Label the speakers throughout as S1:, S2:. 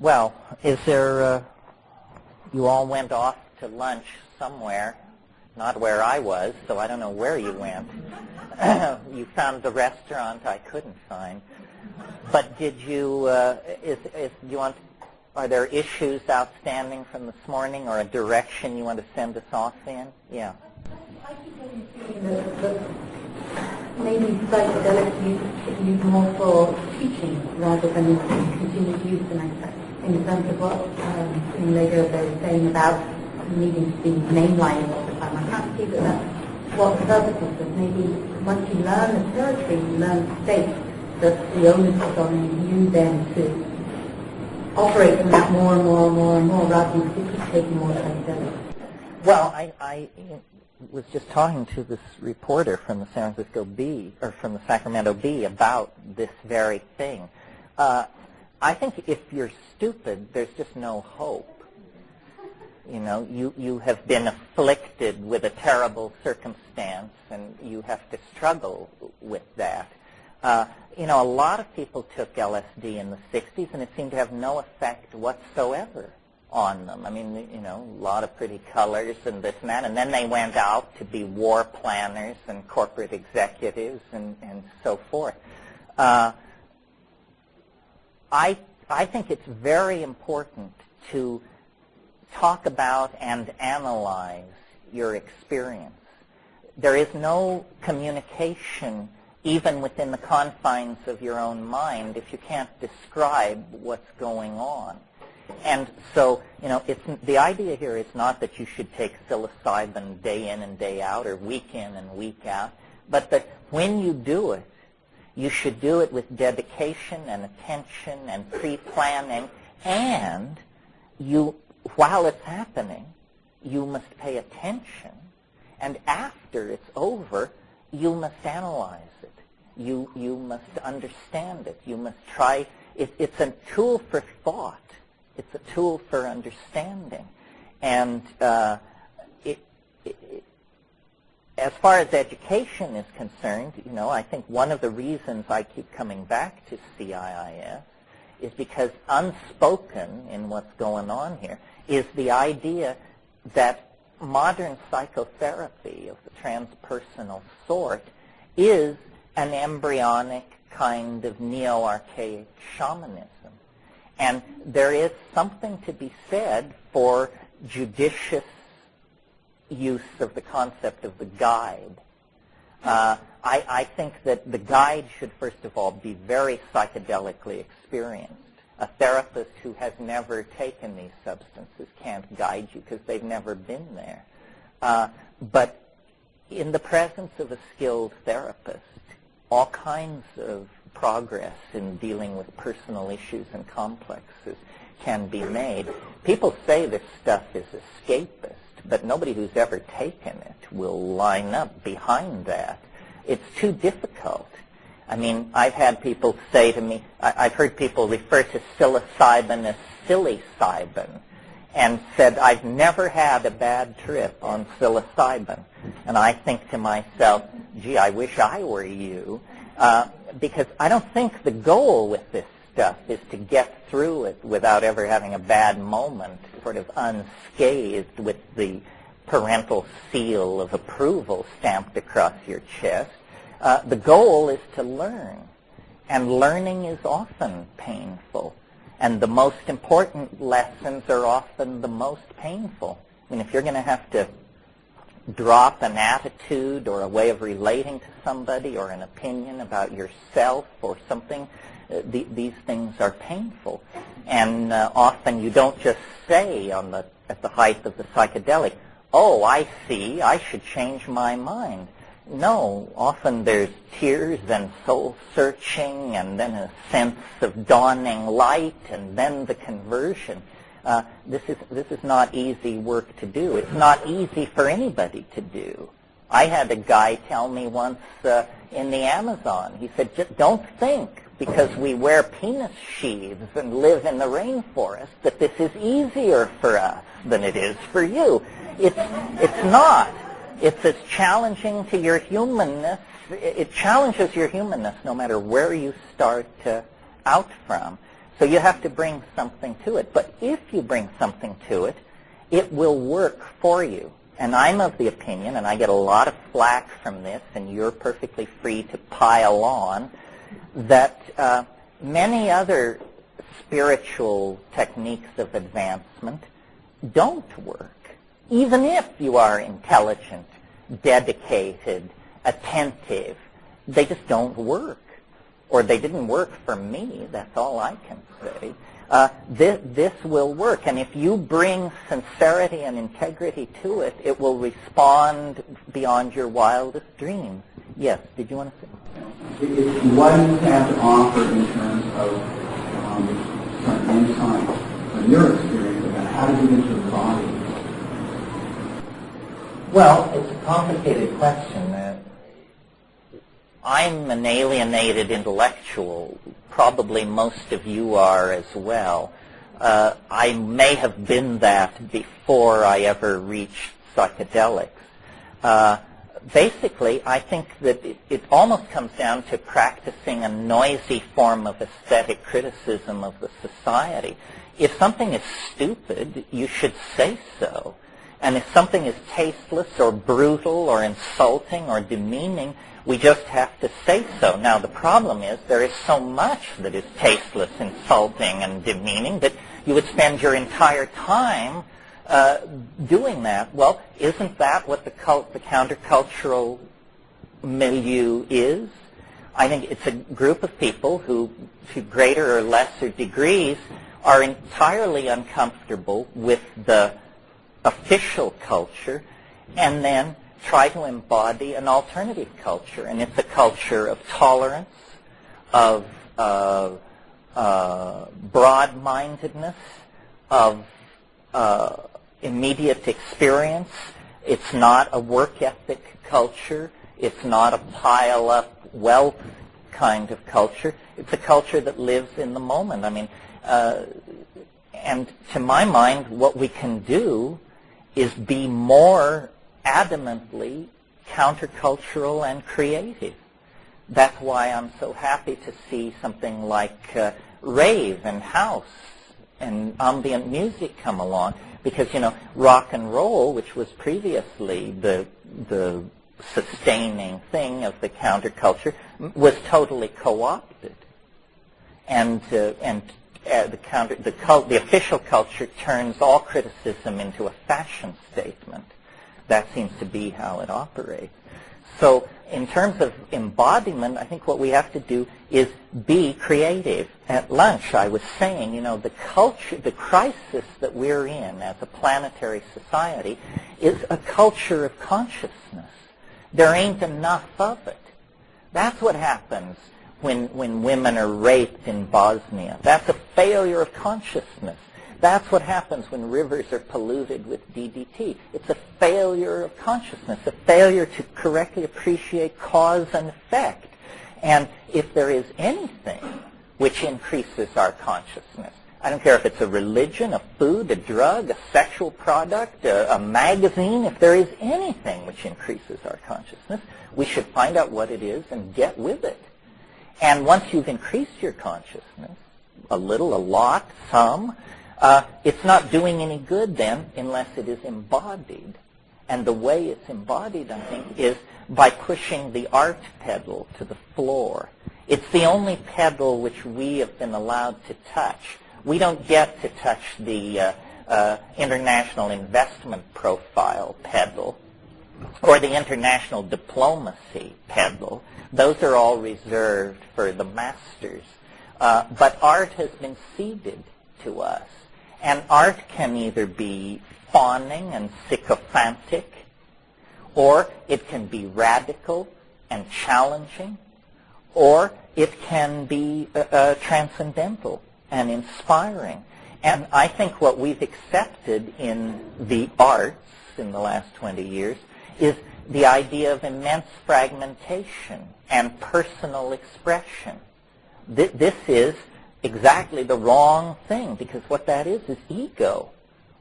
S1: Well, is there, you all went off to lunch somewhere, not where I was, so I don't know where you went. You found the restaurant I couldn't find. But did you, are there issues outstanding from this morning or a direction you want to send us off in? Yeah.
S2: I keep getting the feeling that maybe psychedelics used more for teaching rather than continued use in the sense of what in later they were saying about needing to be mainlining all the time. I can't see that that's what the purpose is, but maybe once you learn the territory, you learn the state, that the onus is on you then to operate from that more and more and more and more rather than to keep taking more psychedelics.
S1: Well, I was just talking to this reporter from the San Francisco Bee, or from the Sacramento Bee, about this very thing. I think if you're stupid, there's just no hope. You know, you have been afflicted with a terrible circumstance, and you have to struggle with that. You know, a lot of people took LSD in the 60s, and it seemed to have no effect whatsoever on them. I mean, you know, a lot of pretty colors and this and that, and then they went out to be war planners and corporate executives and so forth. I think it's very important to talk about and analyze your experience. There is no communication even within the confines of your own mind if you can't describe what's going on. And so, you know, the idea here is not that you should take psilocybin day in and day out or week in and week out, but that when you do it, you should do it with dedication and attention and pre-planning, and while it's happening, you must pay attention, and after it's over, you must analyze it. You must understand it. You must try. It's a tool for thought. It's a tool for understanding. And as far as education is concerned, you know, I think one of the reasons I keep coming back to CIIS is because unspoken in what's going on here is the idea that modern psychotherapy of the transpersonal sort is an embryonic kind of neo-archaic shamanism. And there is something to be said for judicious use of the concept of the guide. I think that the guide should, first of all, be very psychedelically experienced. A therapist who has never taken these substances can't guide you because they've never been there. But in the presence of a skilled therapist, all kinds of progress in dealing with personal issues and complexes can be made. People say this stuff is escapist, but nobody who's ever taken it will line up behind that. It's too difficult. I mean, I've had people say to me, I've heard people refer to psilocybin as silly-cybin, and said, I've never had a bad trip on psilocybin. And I think to myself, gee, I wish I were you, because I don't think the goal with this stuff is to get through it without ever having a bad moment, sort of unscathed with the parental seal of approval stamped across your chest. The goal is to learn, and learning is often painful, and the most important lessons are often the most painful. I mean, if you're going to have to drop an attitude or a way of relating to somebody or an opinion about yourself or something, these things are painful. And often you don't just say at the height of the psychedelic, oh, I see, I should change my mind. No, often there's tears and soul-searching and then a sense of dawning light and then the conversion. This is not easy work to do. It's not easy for anybody to do. I had a guy tell me once in the Amazon, he said, just don't think because we wear penis sheaths and live in the rainforest that this is easier for us than it is for you. It's not. It's as challenging to your humanness. It challenges your humanness no matter where you start out from. So you have to bring something to it. But if you bring something to it, it will work for you. And I'm of the opinion, and I get a lot of flack from this, and you're perfectly free to pile on, that many other spiritual techniques of advancement don't work. Even if you are intelligent, dedicated, attentive, they just don't work. Or they didn't work for me, that's all I can say. This will work, and if you bring sincerity and integrity to it, it will respond beyond your wildest dreams. Yes, did you want to say?
S3: What do you have to offer in terms of some insight from your experience about how to get into the body?
S1: Well, it's a complicated question. I'm an alienated intellectual. Probably most of you are as well. I may have been that before I ever reached psychedelics. Basically, I think that it almost comes down to practicing a noisy form of aesthetic criticism of the society. If something is stupid, you should say so. And if something is tasteless or brutal or insulting or demeaning, we just have to say so. Now, the problem is there is so much that is tasteless, insulting, and demeaning that you would spend your entire time doing that. Well, isn't that what the countercultural milieu is? I think it's a group of people who, to greater or lesser degrees, are entirely uncomfortable with the official culture and then try to embody an alternative culture. And it's a culture of tolerance, of broad-mindedness, of immediate experience. It's not a work ethic culture. It's not a pile-up wealth kind of culture. It's a culture that lives in the moment. I mean, and to my mind, what we can do is be more adamantly countercultural and creative. That's why I'm so happy to see something like rave and house and ambient music come along, because, you know, rock and roll, which was previously the sustaining thing of the counterculture, was totally co-opted, and the official culture turns all criticism into a fashion statement. That seems to be how it operates. So in terms of embodiment, I think what we have to do is be creative. At lunch, I was saying, you know, the crisis that we're in as a planetary society is a culture of consciousness. There ain't enough of it. That's what happens when women are raped in Bosnia. That's a failure of consciousness. That's what happens when rivers are polluted with DDT. It's a failure of consciousness, a failure to correctly appreciate cause and effect. And if there is anything which increases our consciousness, I don't care if it's a religion, a food, a drug, a sexual product, a magazine, if there is anything which increases our consciousness, we should find out what it is and get with it. And once you've increased your consciousness, a little, a lot, some, it's not doing any good then unless it is embodied. And the way it's embodied, I think, is by pushing the art pedal to the floor. It's the only pedal which we have been allowed to touch. We don't get to touch the international investment profile pedal or the international diplomacy pedal. Those are all reserved for the masters. But art has been ceded to us. And art can either be fawning and sycophantic, or it can be radical and challenging, or it can be transcendental and inspiring. And I think what we've accepted in the arts in the last 20 years is the idea of immense fragmentation and personal expression. This is exactly the wrong thing, because what that is ego.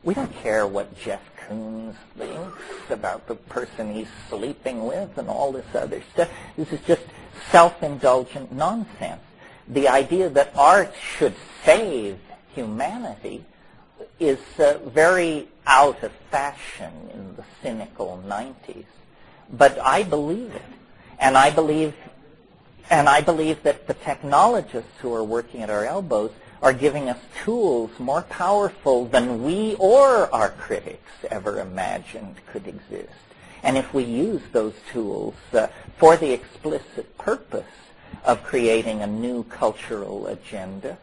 S1: We don't care what Jeff Koons thinks about the person he's sleeping with and all this other stuff. This is just self-indulgent nonsense. the idea that art should save humanity is very out of fashion in the cynical 90s. But I believe it. And I believe that the technologists who are working at our elbows are giving us tools more powerful than we or our critics ever imagined could exist. And if we use those tools for the explicit purpose of creating a new cultural agenda,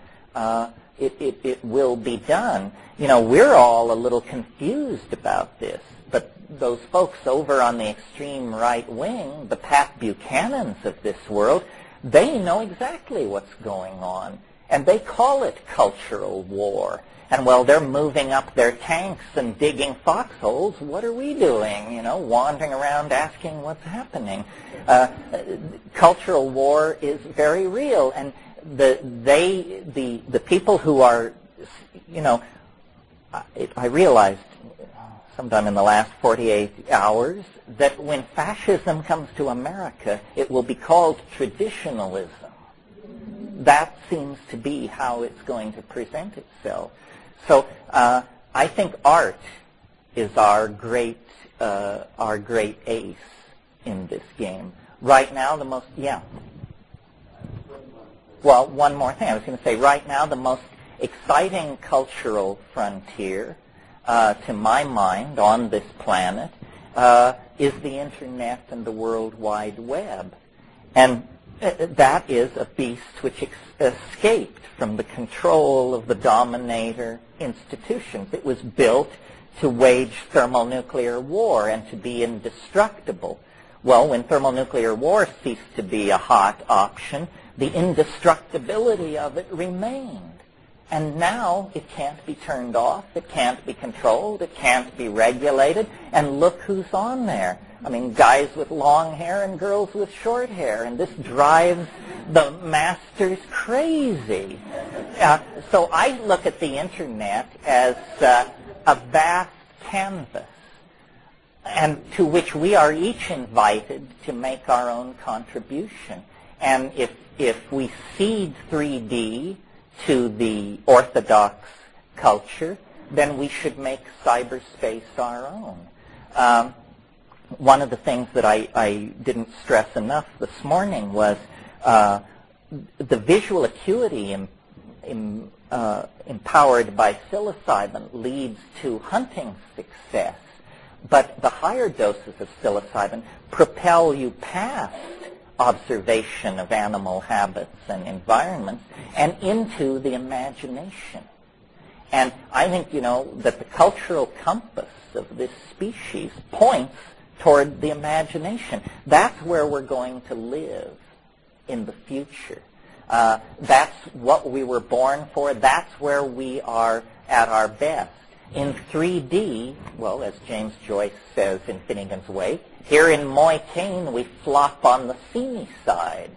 S1: it will be done. You know, we're all a little confused about this, but those folks over on the extreme right wing, the Pat Buchanans of this world, they know exactly what's going on, and they call it cultural war. And while they're moving up their tanks and digging foxholes, what are we doing? You know, wandering around asking what's happening. Cultural war is very real, and the people who are, you know, I realized sometime in the last 48 hours that when fascism comes to America, it will be called traditionalism. That seems to be how it's going to present itself. So I think art is our great ace in this game. Right now, the most, yeah. Well, one more thing. I was going to say, right now, the most exciting cultural frontier, to my mind, on this planet, is the Internet and the World Wide Web. And that is a beast which escaped from the control of the dominator institutions. It was built to wage thermonuclear war and to be indestructible. Well, when thermonuclear war ceased to be a hot option, the indestructibility of it remained. And now it can't be turned off, it can't be controlled, it can't be regulated, and look who's on there. I mean, guys with long hair and girls with short hair, and this drives the masters crazy. So I look at the Internet as a vast canvas, and to which we are each invited to make our own contribution. And if we cede 3D to the orthodox culture, then we should make cyberspace our own. One of the things that I didn't stress enough this morning was the visual acuity empowered by psilocybin leads to hunting success, but the higher doses of psilocybin propel you past observation of animal habits and environments and into the imagination. And I think, you know, that the cultural compass of this species points toward the imagination. That's where we're going to live in the future. That's what we were born for. That's where we are at our best. In 3D, well, as James Joyce says in Finnegan's Wake, here in Moycane we flop on the seamy side,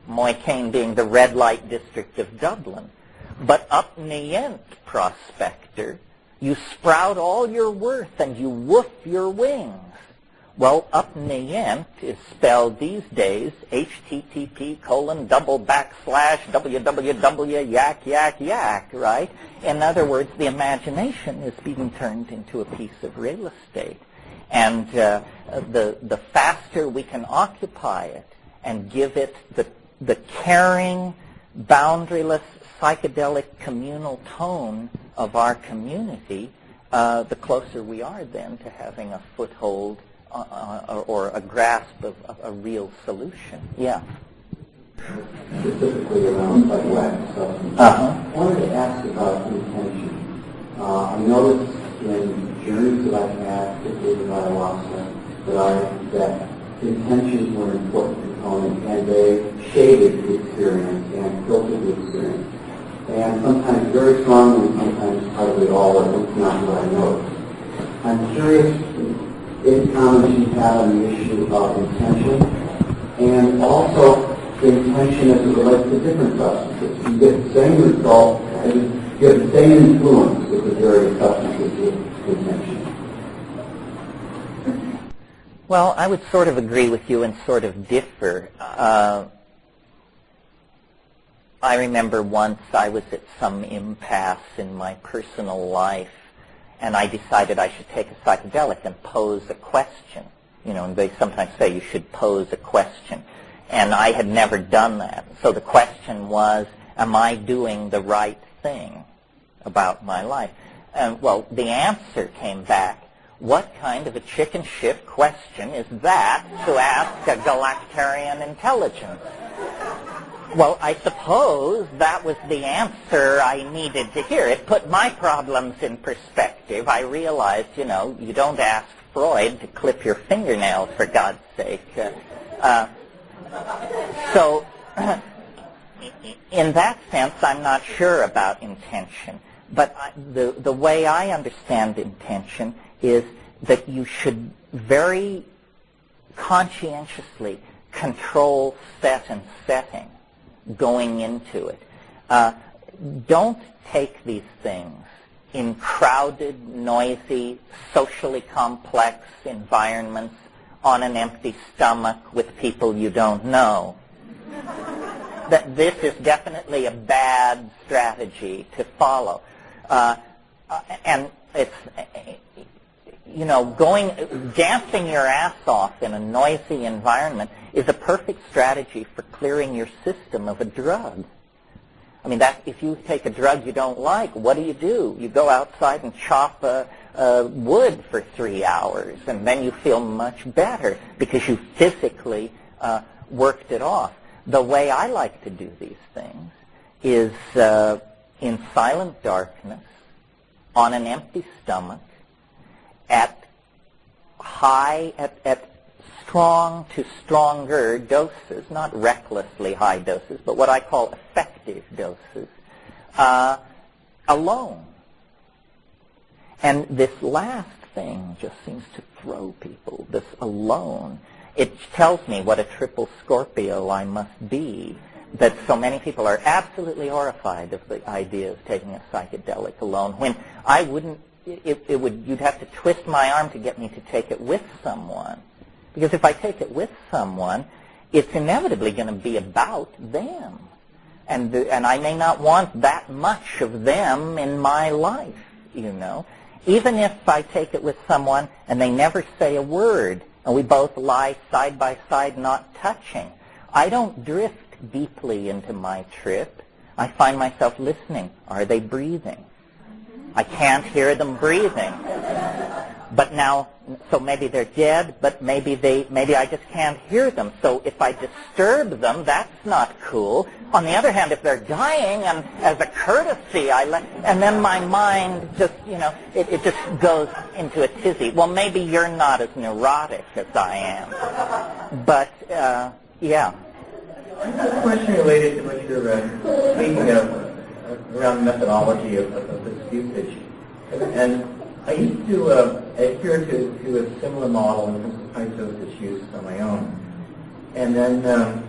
S1: Moycane being the red light district of Dublin. But up Nient, prospector, you sprout all your worth and you woof your wings. Well, up Nient is spelled these days http://www yak yak yak, right? In other words, the imagination is being turned into a piece of real estate. And the faster we can occupy it and give it the caring, boundaryless, psychedelic communal tone of our community, the closer we are then to having a foothold or a grasp of a real solution. Yeah.
S3: Specifically around psychoactive substances. I wanted to ask about intention. I noticed in journeys that I've had, particularly with ayahuasca, that intentions were an important component, and they shaded the experience and filtered the experience. And sometimes very strongly, sometimes hardly at all, or at least not what I noticed. I'm curious any comments you have on the issue of intention, and also the intention as it relates to different substances. You get the same result, and you get the same influence with the various substances with intention.
S1: Well, I would sort of agree with you and sort of differ. I remember once I was at some impasse in my personal life, and I decided I should take a psychedelic and pose a question. And they sometimes say you should pose a question. And I had never done that. So the question was, am I doing the right thing about my life? And, well, the answer came back, what kind of a chicken shit question is that to ask a galactarian intelligence? Well, I suppose that was the answer I needed to hear. It put my problems in perspective. I realized, you don't ask Freud to clip your fingernails, for God's sake. So, in that sense, I'm not sure about intention. But the way I understand intention is that you should very conscientiously control set and setting going into it. Don't take these things in crowded, noisy, socially complex environments on an empty stomach with people you don't know. That this is definitely a bad strategy to follow. And it's, dancing your ass off in a noisy environment is a perfect strategy for clearing your system of a drug. I mean, if you take a drug you don't like, what do? You go outside and chop wood for 3 hours, and then you feel much better because you physically worked it off. The way I like to do these things is in silent darkness, on an empty stomach, at strong to stronger doses, not recklessly high doses, but what I call effective doses, alone. And this last thing just seems to throw people, this alone. It tells me what a triple Scorpio I must be, that so many people are absolutely horrified of the idea of taking a psychedelic alone, when I wouldn't, you'd have to twist my arm to get me to take it with someone. Because if I take it with someone, it's inevitably going to be about them. And I may not want that much of them in my life, Even if I take it with someone and they never say a word, and we both lie side by side not touching, I don't drift deeply into my trip. I find myself listening. Are they breathing? I can't hear them breathing. But now, so maybe they're dead, but maybe I just can't hear them. So if I disturb them, that's not cool. On the other hand, if they're dying, and as a courtesy, and then my mind just, it just goes into a tizzy. Well, maybe you're not as neurotic as I am. But, yeah.
S4: I have a question related to what you're speaking of around methodology of this usage. And I used to adhere to a similar model in terms of high dosage use on my own. And then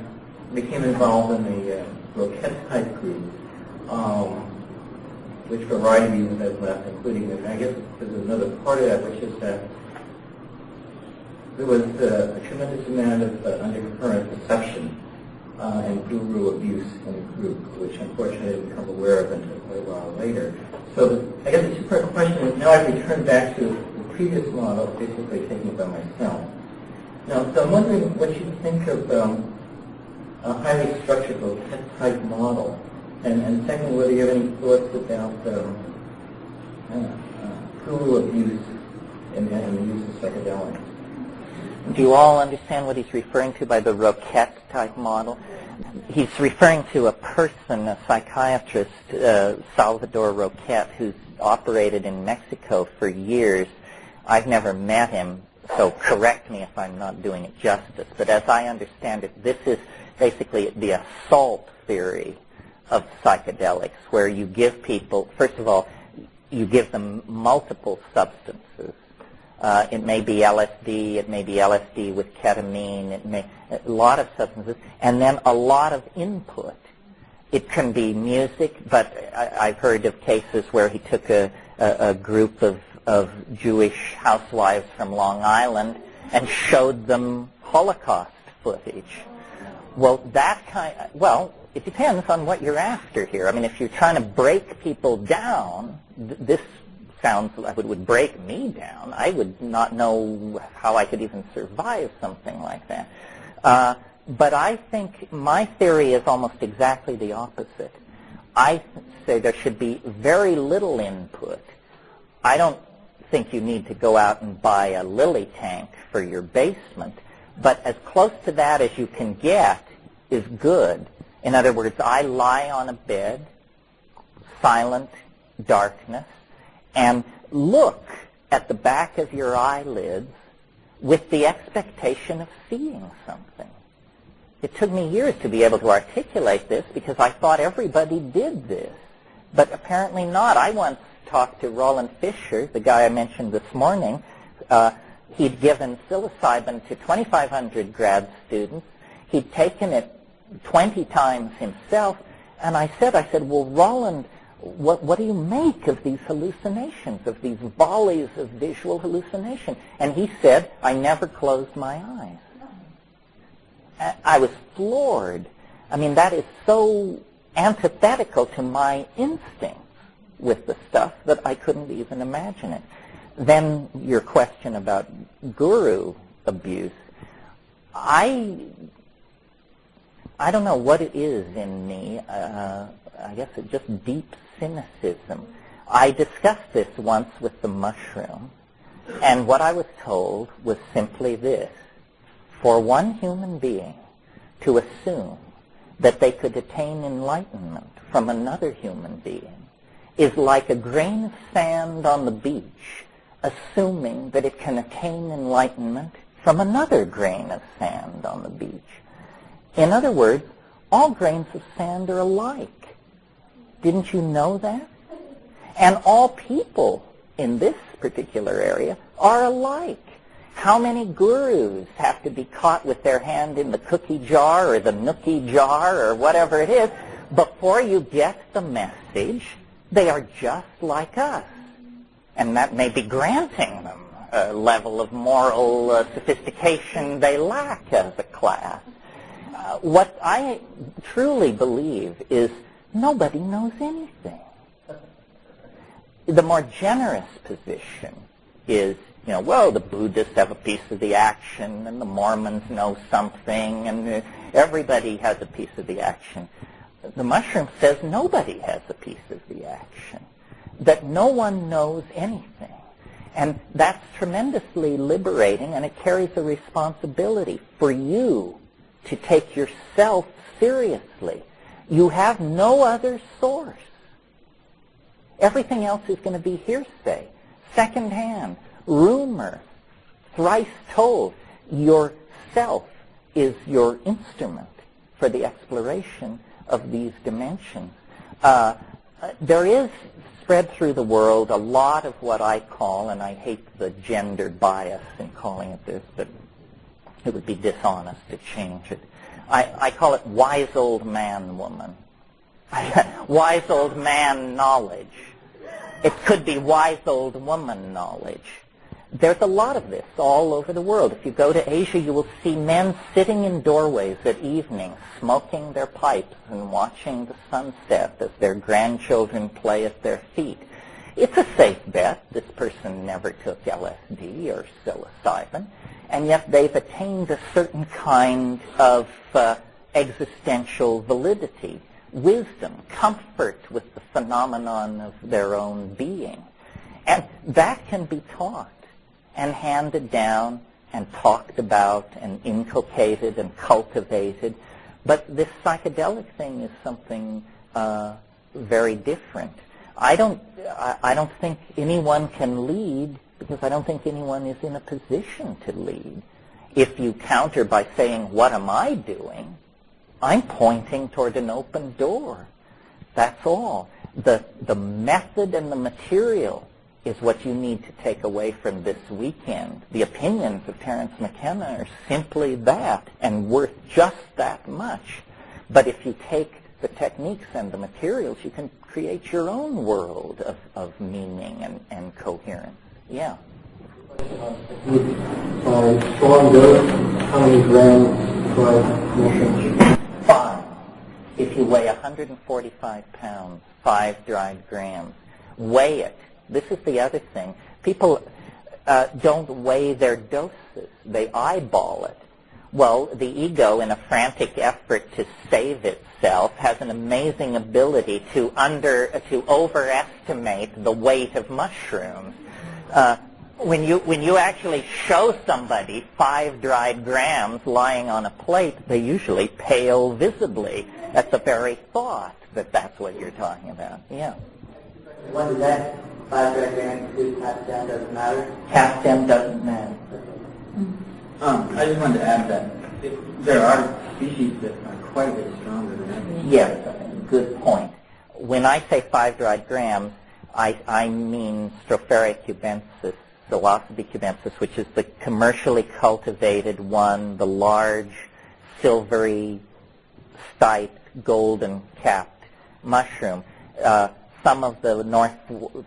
S4: became involved in the Roquette type group, which for a variety of reasons has left, including, and I guess there's another part of that, which is that there was a tremendous amount of undercurrent deception and guru abuse in the group, which unfortunately I didn't become aware of until quite a while later. So I guess the two-part question is, now I've returned back to the previous model, basically taking it by myself. Now, so I'm wondering what you think of a highly structured type model, and second, whether you have any thoughts about guru abuse and the use of psychedelics.
S1: Do you all understand what he's referring to by the Roquette type model? He's referring to a person, a psychiatrist, Salvador Roquette, who's operated in Mexico for years. I've never met him, so correct me if I'm not doing it justice. But as I understand it, this is basically the assault theory of psychedelics, where you give people, first of all, you give them multiple substances. It may be LSD, it may be LSD with ketamine, a lot of substances, and then a lot of input. It can be music, but I've heard of cases where he took a group of Jewish housewives from Long Island and showed them Holocaust footage. Well, it depends on what you're after here. I mean, if you're trying to break people down, this sounds like it would break me down. I would not know how I could even survive something like that. But I think my theory is almost exactly the opposite. I say there should be very little input. I don't think you need to go out and buy a lily tank for your basement, but as close to that as you can get is good. In other words, I lie on a bed, silent darkness, and look at the back of your eyelids with the expectation of seeing something. It took me years to be able to articulate this because I thought everybody did this, but apparently not. I once talked to Roland Fisher, the guy I mentioned this morning. He'd given psilocybin to 2,500 grad students. He'd taken it 20 times himself, and I said, well, Roland, what do you make of these hallucinations, of these volleys of visual hallucination? And he said, I never closed my eyes. I was floored. I mean, that is so antithetical to my instincts with the stuff that I couldn't even imagine it. Then your question about guru abuse. I don't know what it is in me. I guess it's just deep cynicism. I discussed this once with the mushroom, and what I was told was simply this. For one human being to assume that they could attain enlightenment from another human being is like a grain of sand on the beach assuming that it can attain enlightenment from another grain of sand on the beach. In other words, all grains of sand are alike. Didn't you know that? And all people in this particular area are alike. How many gurus have to be caught with their hand in the cookie jar or the nookie jar or whatever it is before you get the message? They are just like us. And that may be granting them a level of moral sophistication they lack as a class. What I truly believe is nobody knows anything. The more generous position is, well, the Buddhists have a piece of the action, and the Mormons know something, and everybody has a piece of the action. The mushroom says nobody has a piece of the action, that no one knows anything. And that's tremendously liberating, and it carries a responsibility for you to take yourself seriously. You have no other source. Everything else is going to be hearsay, secondhand, rumor, thrice told. Yourself is your instrument for the exploration of these dimensions. There is spread through the world a lot of what I call, and I hate the gender bias in calling it this, but it would be dishonest to change it. I call it wise old man woman. Wise old man knowledge. It could be wise old woman knowledge. There's a lot of this all over the world. If you go to Asia, you will see men sitting in doorways at evening, smoking their pipes and watching the sunset as their grandchildren play at their feet. It's a safe bet. This person never took LSD or psilocybin, and yet they've attained a certain kind of existential validity, wisdom, comfort with the phenomenon of their own being. And that can be taught and handed down and talked about and inculcated and cultivated. But this psychedelic thing is something very different. I don't think anyone can lead because I don't think anyone is in a position to lead. If you counter by saying, what am I doing? I'm pointing toward an open door. That's all. The method and the material is what you need to take away from this weekend. The opinions of Terence McKenna are simply that and worth just that much. But if you take the techniques and the materials, you can create your own world of meaning and coherence. Yeah.
S3: By strong dose, how many grams per mushroom?
S1: 5. If you weigh 145 pounds, 5 dried grams, weigh it. This is the other thing. People don't weigh their doses. They eyeball it. Well, the ego, in a frantic effort to save itself, has an amazing ability to overestimate the weight of mushrooms. When you actually show somebody 5 dried grams lying on a plate, they usually pale visibly at the very thought that that's what you're talking about. Yeah.
S4: What is that? 5 dried grams, 2 half down doesn't matter?
S1: Half them doesn't matter.
S4: I just wanted to add that there are species that are quite a bit stronger than others.
S1: Yes, good point. When I say 5 dried grams, I mean Stropharia cubensis, Psilocybe cubensis, which is the commercially cultivated one, the large, silvery, stiped, golden capped mushroom. Some of the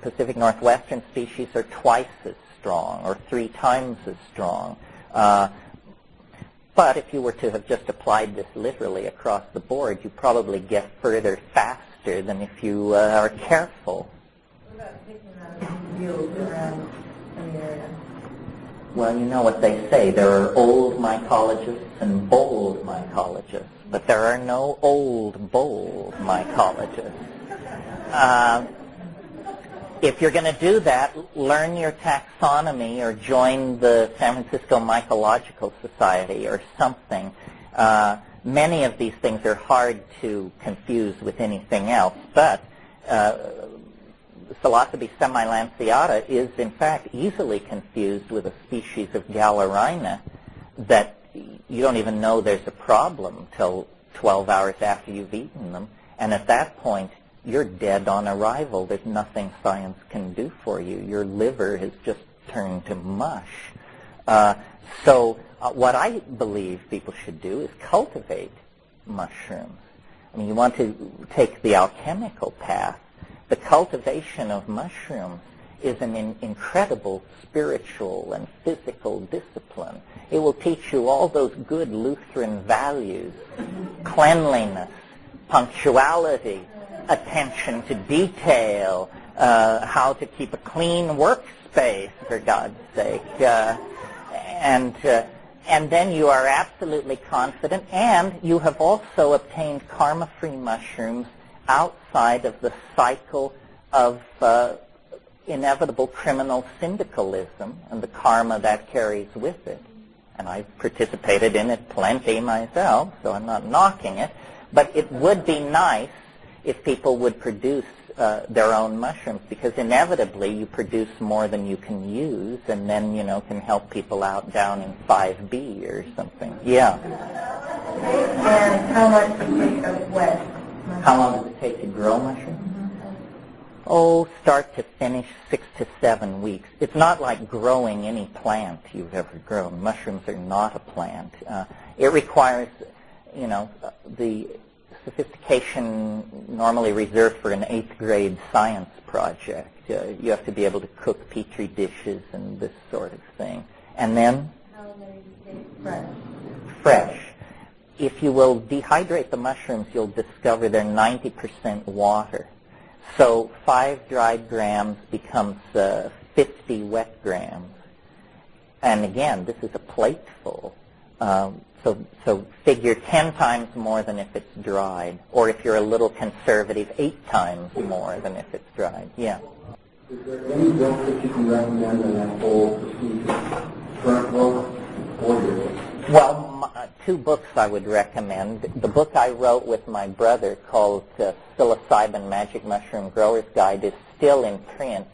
S1: Pacific Northwestern species are twice as strong or 3 times as strong. But if you were to have just applied this literally across the board, you probably get further faster than if you are careful.
S2: What about picking out yields around the area?
S1: Well, you know what they say. There are old mycologists and bold mycologists, but there are no old, bold mycologists. If you're going to do that, learn your taxonomy or join the San Francisco Mycological Society or something. Many of these things are hard to confuse with anything else, but Psilocybe semilanceata is in fact easily confused with a species of Galerina that you don't even know there's a problem till 12 hours after you've eaten them, and at that point you're dead on arrival. There's nothing science can do for you. Your liver has just turned to mush. So what I believe people should do is cultivate mushrooms. I mean, you want to take the alchemical path. The cultivation of mushrooms is an incredible spiritual and physical discipline. It will teach you all those good Lutheran values, cleanliness, punctuality, attention to detail, how to keep a clean workspace, for God's sake. And then you are absolutely confident, and you have also obtained karma-free mushrooms outside of the cycle of inevitable criminal syndicalism and the karma that carries with it. And I've participated in it plenty myself, so I'm not knocking it. But it would be nice if people would produce their own mushrooms, because inevitably you produce more than you can use, and then, you know, can help people out down in 5B or something. Yeah.
S2: And how much do you take of wet?
S1: How long does it take to grow mushrooms? Oh, start to finish, 6 to 7 weeks. It's not like growing any plant you've ever grown. Mushrooms are not a plant. It requires, you know, the sophistication normally reserved for an 8th grade science project. You have to be able to cook petri dishes and this sort of thing. And then?
S2: How many do you take fresh?
S1: Fresh. If you will dehydrate the mushrooms, you'll discover they're 90% water. So 5 dried grams becomes 50 wet grams. And again, this is a plateful. So figure 10 times more than if it's dried, or if you're a little conservative, 8 times more than if it's dried. Yeah.
S3: Is there any book that you can recommend in that whole procedure? Current book or your book?
S1: Well, 2 books I would recommend. The book I wrote with my brother called Psilocybin Magic Mushroom Grower's Guide is still in print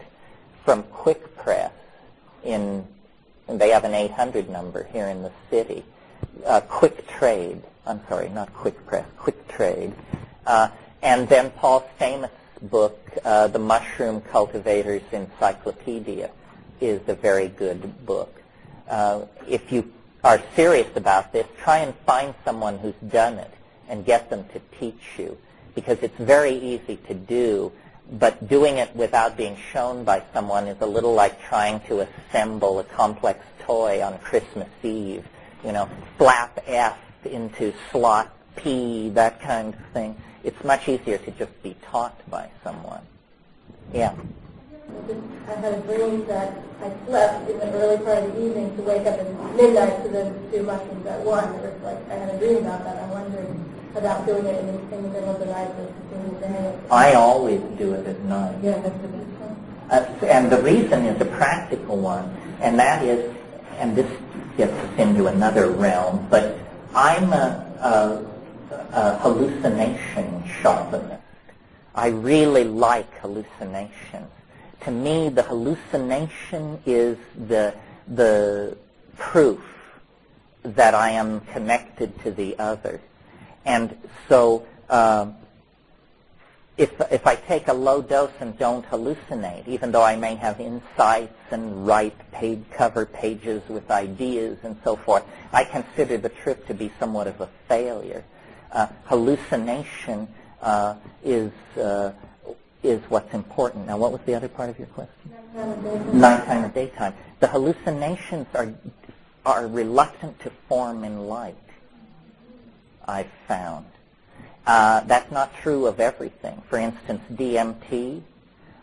S1: from Quick Press. And they have an 800 number here in the city. Quick Trade. I'm sorry, not Quick Press, Quick Trade. And then Paul Stamets' book, The Mushroom Cultivator's Encyclopedia, is a very good book. If you are serious about this, try and find someone who's done it and get them to teach you, because it's very easy to do, but doing it without being shown by someone is a little like trying to assemble a complex toy on Christmas Eve. You know, slap F into slot pee, that kind of thing. It's much easier to just be taught by someone. Yeah.
S2: I had a dream that I slept in the early part of the evening to wake up at midnight to then do mushrooms at 1. It was like I had a dream about that. I'm wondering about doing it in the middle of the night versus during the day.
S1: I always do it at night.
S2: Yeah, that's the best one.
S1: And the reason is a practical one, and that is, and this gets us into another realm, but I'm a hallucination chauvinist. I really like hallucinations. To me, the hallucination is the proof that I am connected to the other. And so if I take a low dose and don't hallucinate, even though I may have insights and write cover pages with ideas and so forth, I consider the trip to be somewhat of a failure. Hallucination is what's important. Now, what was the other part of your question? Nighttime or daytime. The hallucinations are reluctant to form in light, I've found. That's not true of everything. For instance, DMT,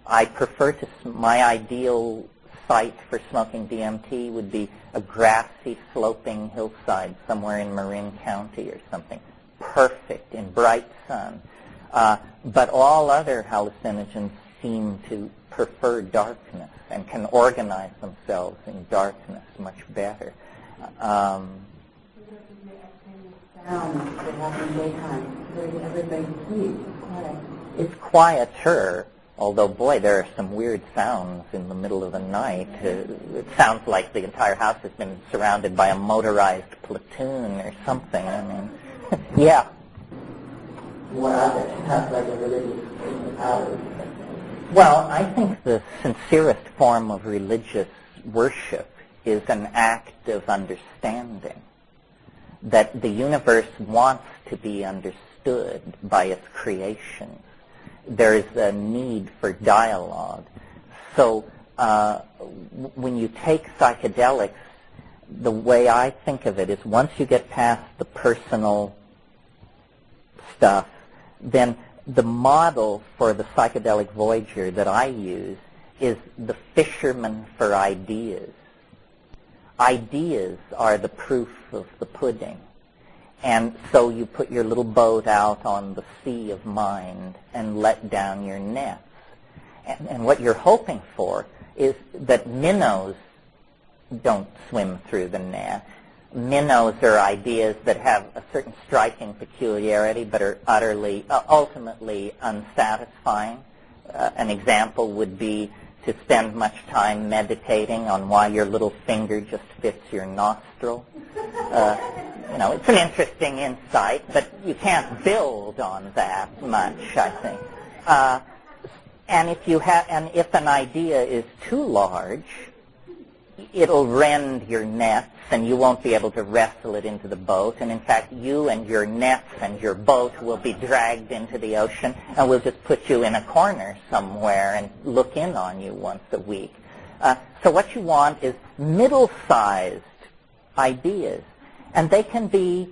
S1: I prefer my ideal site for smoking DMT would be a grassy, sloping hillside somewhere in Marin County or something. Perfect, in bright sun. But all other hallucinogens seem to prefer darkness and can organize themselves in darkness much better.
S2: Sounds that happen in daytime, where everybody sleeps. Quiet.
S1: It's quieter, although, boy, there are some weird sounds in the middle of the night. It sounds like the entire house has been surrounded by a motorized platoon or something. I mean, yeah.
S3: What other sounds like a religious power?
S1: Well, I think the sincerest form of religious worship is an act of understanding. That the universe wants to be understood by its creations. There is a need for dialogue. So when you take psychedelics, the way I think of it is once you get past the personal stuff, then the model for the psychedelic voyager that I use is the fisherman for ideas. Ideas are the proof of the pudding. And so you put your little boat out on the sea of mind and let down your nets. And what you're hoping for is that minnows don't swim through the net. Minnows are ideas that have a certain striking peculiarity but are ultimately unsatisfying. An example would be to spend much time meditating on why your little finger just fits your nostril. It's an interesting insight, but you can't build on that much, I think. And if an idea is too large, it'll rend your nets, and you won't be able to wrestle it into the boat. And in fact, you and your nets and your boat will be dragged into the ocean, and we'll just put you in a corner somewhere and look in on you once a week. So what you want is middle-sized ideas, and they can be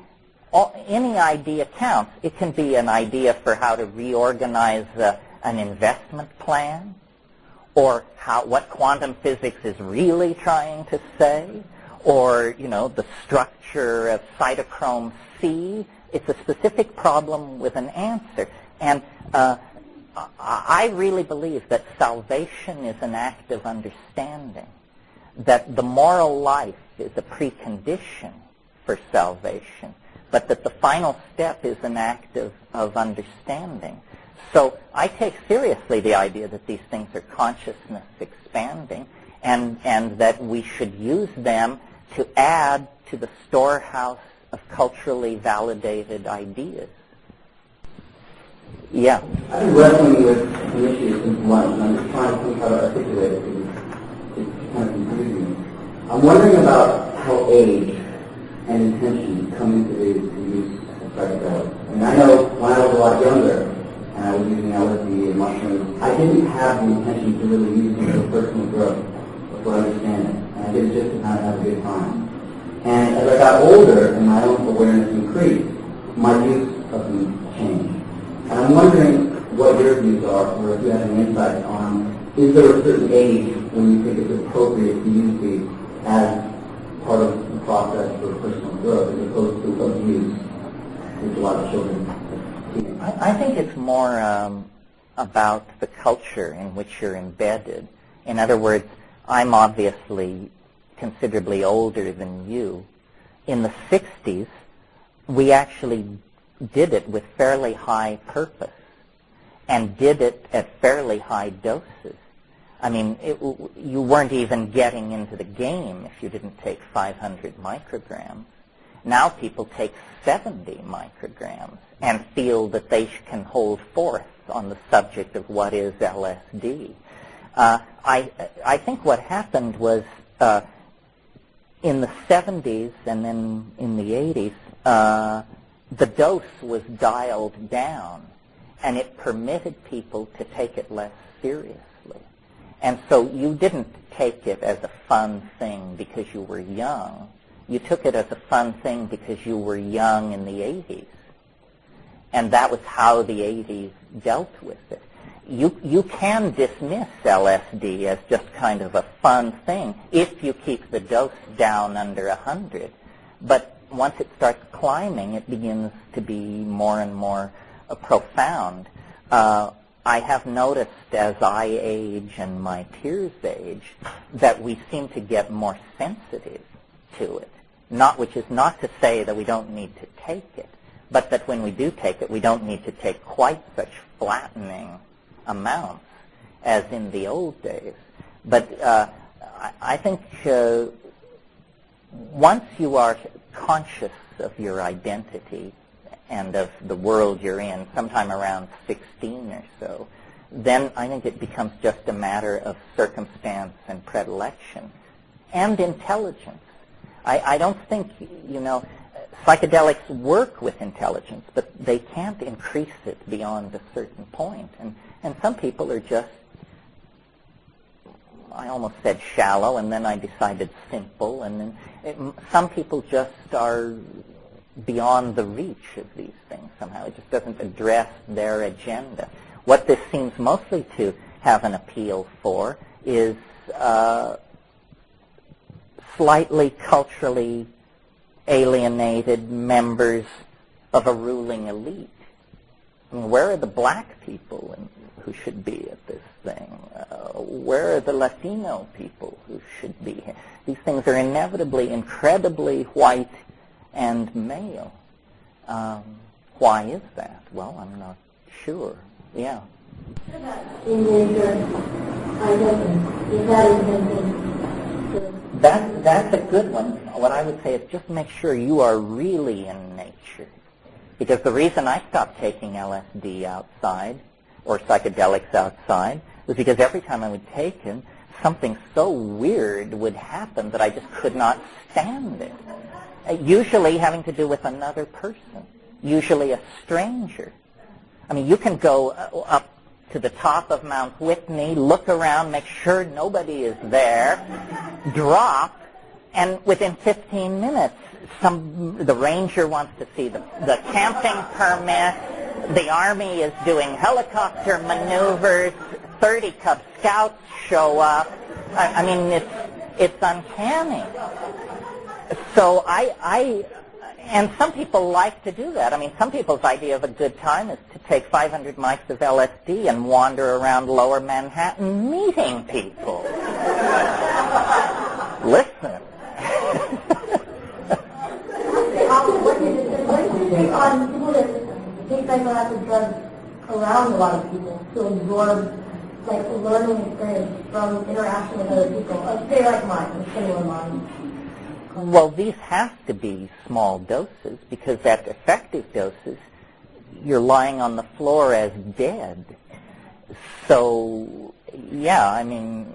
S1: any idea counts. It can be an idea for how to reorganize an investment plan, or what quantum physics is really trying to say, or, the structure of cytochrome C. It's a specific problem with an answer. And I really believe that salvation is an act of understanding, that the moral life is a precondition for salvation, but that the final step is an act of understanding. So I take seriously the idea that these things are consciousness expanding, and that we should use them to add to the storehouse of culturally validated ideas. Yeah.
S3: I've been wrestling with the issue since lunch, and I'm just trying to think how to articulate it because it's kind of confusing me. I'm wondering about how age and intention come into the use of psychedelics. I mean, I know when I was a lot younger, and I was using LSD and mushrooms, I didn't have the intention to really use them for personal growth or for understanding. And I did it just to kind of have a good time. And as I got older and my own awareness increased, my views of them change. And I'm wondering what your views are, or if you have any insight on, is there a certain age when you think it's appropriate to use these as part of the process for personal growth, as opposed to abuse, which a lot of children do?
S1: I think it's more about the culture in which you're embedded. In other words, I'm obviously considerably older than you. In the 60s, we actually did it with fairly high purpose and did it at fairly high doses. I mean, you weren't even getting into the game if you didn't take 500 micrograms. Now people take 70 micrograms and feel that they can hold forth on the subject of what is LSD. I think what happened was in the 70s and then in the 80s, the dose was dialed down, and it permitted people to take it less seriously. And so you didn't take it as a fun thing because you were young. You took it as a fun thing because you were young in the 80s. And that was how the 80s dealt with it. You can dismiss LSD as just kind of a fun thing if you keep the dose down under 100. But once it starts climbing, it begins to be more and more profound. I have noticed as I age and my peers age that we seem to get more sensitive to it. Which is not to say that we don't need to take it, but that when we do take it, we don't need to take quite such flattening amounts as in the old days. But I think once you are conscious of your identity and of the world you're in, sometime around 16 or so, then I think it becomes just a matter of circumstance and predilection and intelligence. I don't think, psychedelics work with intelligence, but they can't increase it beyond a certain point. And some people are just, I almost said shallow, and then I decided simple, and then some people just are beyond the reach of these things somehow. It just doesn't address their agenda. What this seems mostly to have an appeal for is slightly culturally alienated members of a ruling elite. I mean, where are the black people who should be at this thing? Where are the Latino people who should be here? These things are inevitably incredibly white and male. Why is that? Well, I'm not sure. Yeah. That's a good one. What I would say is just make sure you are really in nature. Because the reason I stopped taking LSD outside or psychedelics outside was because every time I would take them, something so weird would happen that I just could not stand it. Usually having to do with another person, usually a stranger. I mean, you can go up to the top of Mount Whitney, look around, make sure nobody is there, drop, and within 15 minutes, the ranger wants to see the camping permit, the Army is doing helicopter maneuvers, 30 Cub Scouts show up. I mean, it's uncanny. So and some people like to do that. I mean, some people's idea of a good time is to take 500 mics of LSD and wander around Lower Manhattan meeting people. Listen.
S2: What do you think on people that take psychoactive drugs around a lot of people to absorb, like, a learning experience from interaction with other people? Say like mine, a similar mind.
S1: Well, these have to be small doses because at effective doses, you're lying on the floor as dead. So, yeah, I mean,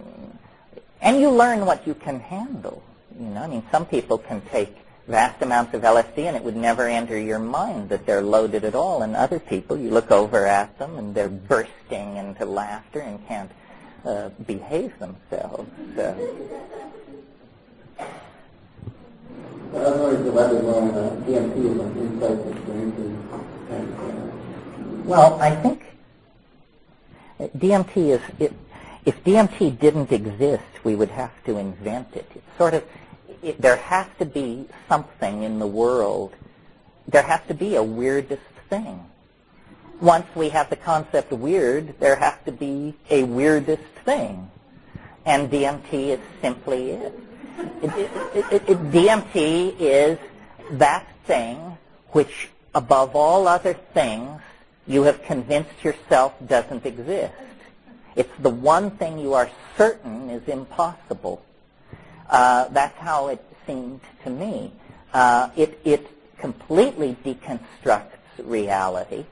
S1: and you learn what you can handle. I mean, some people can take vast amounts of LSD and it would never enter your mind that they're loaded at all. And other people, you look over at them and they're bursting into laughter and can't behave themselves.
S3: I was wondering if you elaborate more on DMT and like insights experiences.
S1: Well, I think DMT is, if DMT didn't exist, we would have to invent it. It's sort of, there has to be something in the world. There has to be a weirdest thing. Once we have the concept weird, there has to be a weirdest thing. And DMT is simply it. DMT is that thing which, above all other things, you have convinced yourself doesn't exist. It's the one thing you are certain is impossible. That's how it seemed to me. It completely deconstructs reality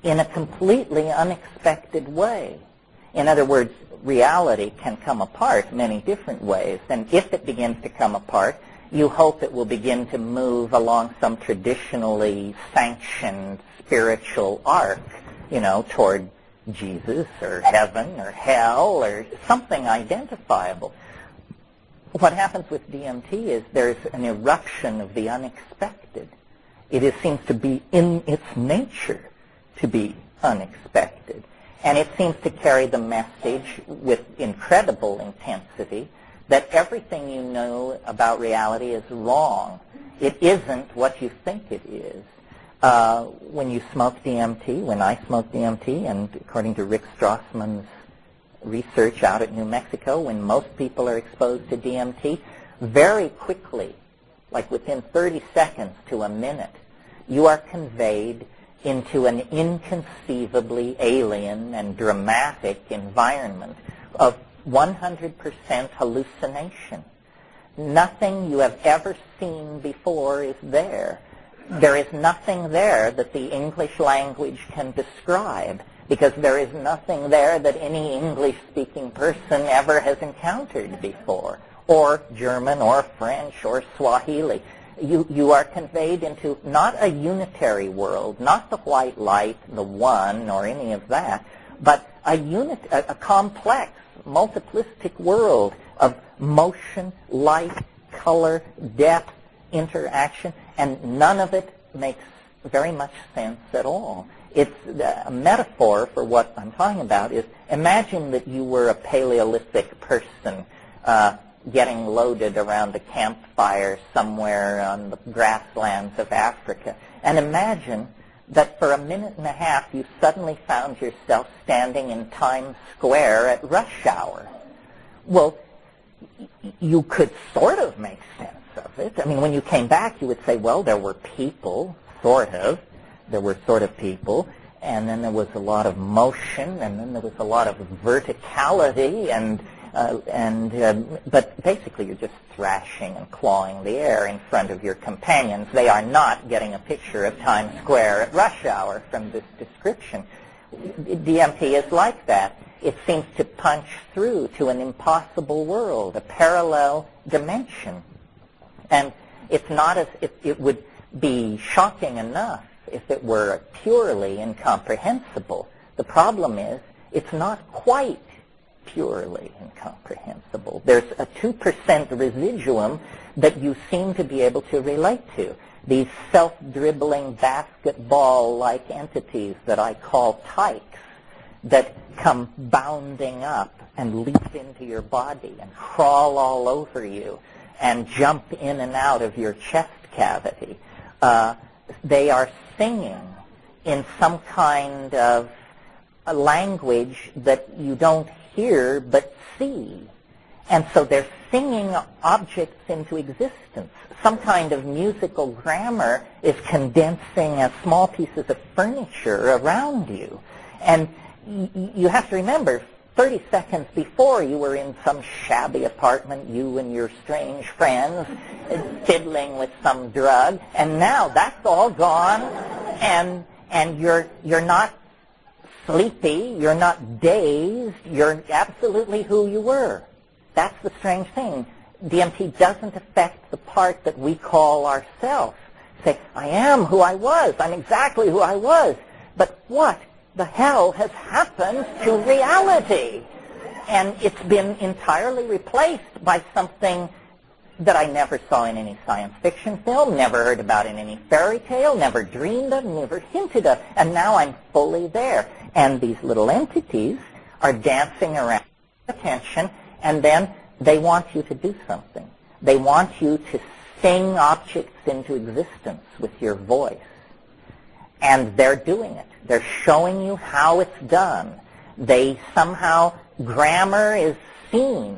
S1: in a completely unexpected way. In other words, reality can come apart many different ways, and if it begins to come apart, you hope it will begin to move along some traditionally sanctioned spiritual arc, toward Jesus or heaven or hell or something identifiable. What happens with DMT is there's an eruption of the unexpected. It seems to be in its nature to be unexpected. And it seems to carry the message with incredible intensity that everything you know about reality is wrong. It isn't what you think it is. When you smoke DMT, when I smoke DMT, and according to Rick Strassman's research out at New Mexico, when most people are exposed to DMT, very quickly, like within 30 seconds to a minute, you are conveyed into an inconceivably alien and dramatic environment of 100% hallucination. Nothing you have ever seen before is there. There is nothing there that the English language can describe, because there is nothing there that any English-speaking person ever has encountered before, or German, or French, or Swahili. You are conveyed into not a unitary world, not the white light, the one, or any of that, but a complex, multiplistic world of motion, light, color, depth, interaction, and none of it makes very much sense at all. It's a metaphor for what I'm talking about is, imagine that you were a Paleolithic person getting loaded around a campfire somewhere on the grasslands of Africa. And imagine that for a minute and a half you suddenly found yourself standing in Times Square at rush hour. Well, you could sort of make sense of it. I mean, when you came back, you would say, well, there were people, sort of. There were sort of people, and then there was a lot of motion, and then there was a lot of verticality, but basically you're just thrashing and clawing the air in front of your companions. They are not getting a picture of Times Square at rush hour from this description. DMT is like that. It seems to punch through to an impossible world, a parallel dimension. And it's not as if it would be shocking enough if it were purely incomprehensible. The problem is it's not quite purely incomprehensible. There's a 2% residuum that you seem to be able to relate to. These self-dribbling basketball-like entities that I call tykes that come bounding up and leap into your body and crawl all over you and jump in and out of your chest cavity. They are singing in some kind of a language that you don't hear but see. And so they're singing objects into existence. Some kind of musical grammar is condensing small pieces of furniture around you. And you have to remember, 30 seconds before you were in some shabby apartment, you and your strange friends, fiddling with some drug, and now that's all gone, and you're not sleepy, you're not dazed, you're absolutely who you were. That's the strange thing. DMT doesn't affect the part that we call ourself. Say, I am who I was, I'm exactly who I was, but what the hell has happened to reality? And it's been entirely replaced by something that I never saw in any science fiction film, never heard about in any fairy tale, never dreamed of, never hinted of, and now I'm fully there. And these little entities are dancing around attention, and then they want you to do something. They want you to sing objects into existence with your voice. And they're doing it. They're showing you how it's done. They somehow, grammar is seen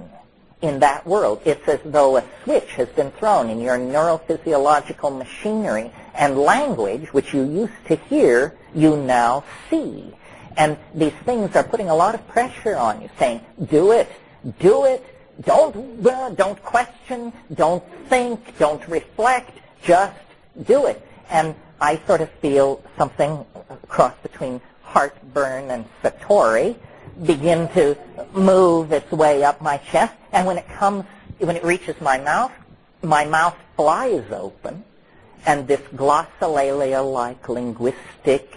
S1: in that world. It's as though a switch has been thrown in your neurophysiological machinery, and language, which you used to hear, you now see. And these things are putting a lot of pressure on you, saying, do it, don't question, don't think, don't reflect, just do it. And I sort of feel something cross between heartburn and satori begin to move its way up my chest, and when it reaches my mouth flies open, and this glossolalia-like linguistic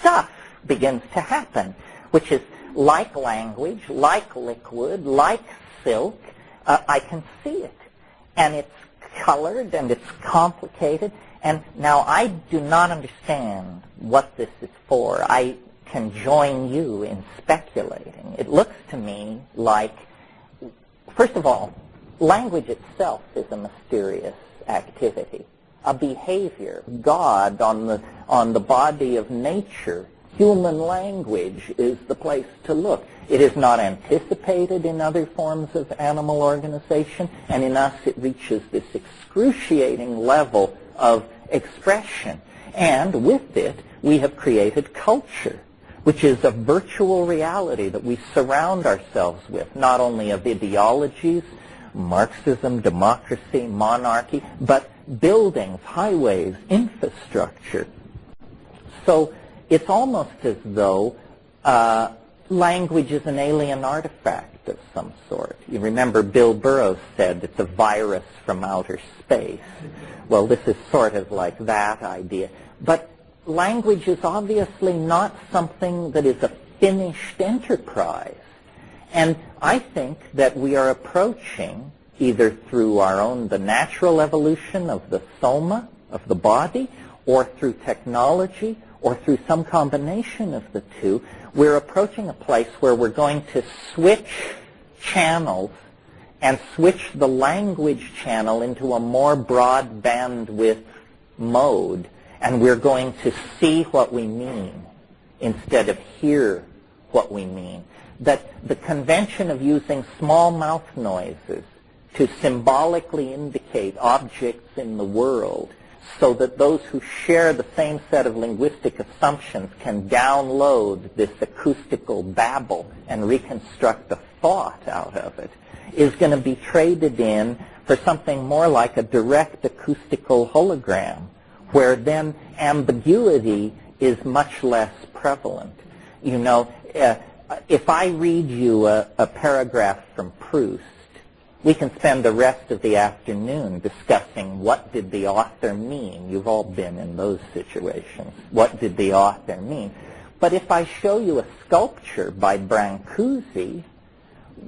S1: stuff begins to happen, which is like language, like liquid, like silk. I can see it, and it's colored, and it's complicated, and now I do not understand what this is for. I can join you in speculating. It looks to me like, first of all, language itself is a mysterious activity, a behavior. God on the body of nature, human language is the place to look. It is not anticipated in other forms of animal organization, and in us it reaches this excruciating level of expression. And with it, we have created culture, which is a virtual reality that we surround ourselves with, not only of ideologies, Marxism, democracy, monarchy, but buildings, highways, infrastructure. So it's almost as though language is an alien artifact of some sort. You remember Bill Burroughs said it's a virus from outer space. Well, this is sort of like that idea. But language is obviously not something that is a finished enterprise. And I think that we are approaching, either through the natural evolution of the soma, of the body, or through technology, or through some combination of the two, we're approaching a place where we're going to switch channels and switch the language channel into a more broad bandwidth mode. And we're going to see what we mean instead of hear what we mean. That the convention of using small mouth noises to symbolically indicate objects in the world so that those who share the same set of linguistic assumptions can download this acoustical babble and reconstruct a thought out of it is going to be traded in for something more like a direct acoustical hologram, where then ambiguity is much less prevalent. You know, if I read you a paragraph from Proust, we can spend the rest of the afternoon discussing what did the author mean. You've all been in those situations. What did the author mean? But if I show you a sculpture by Brancusi,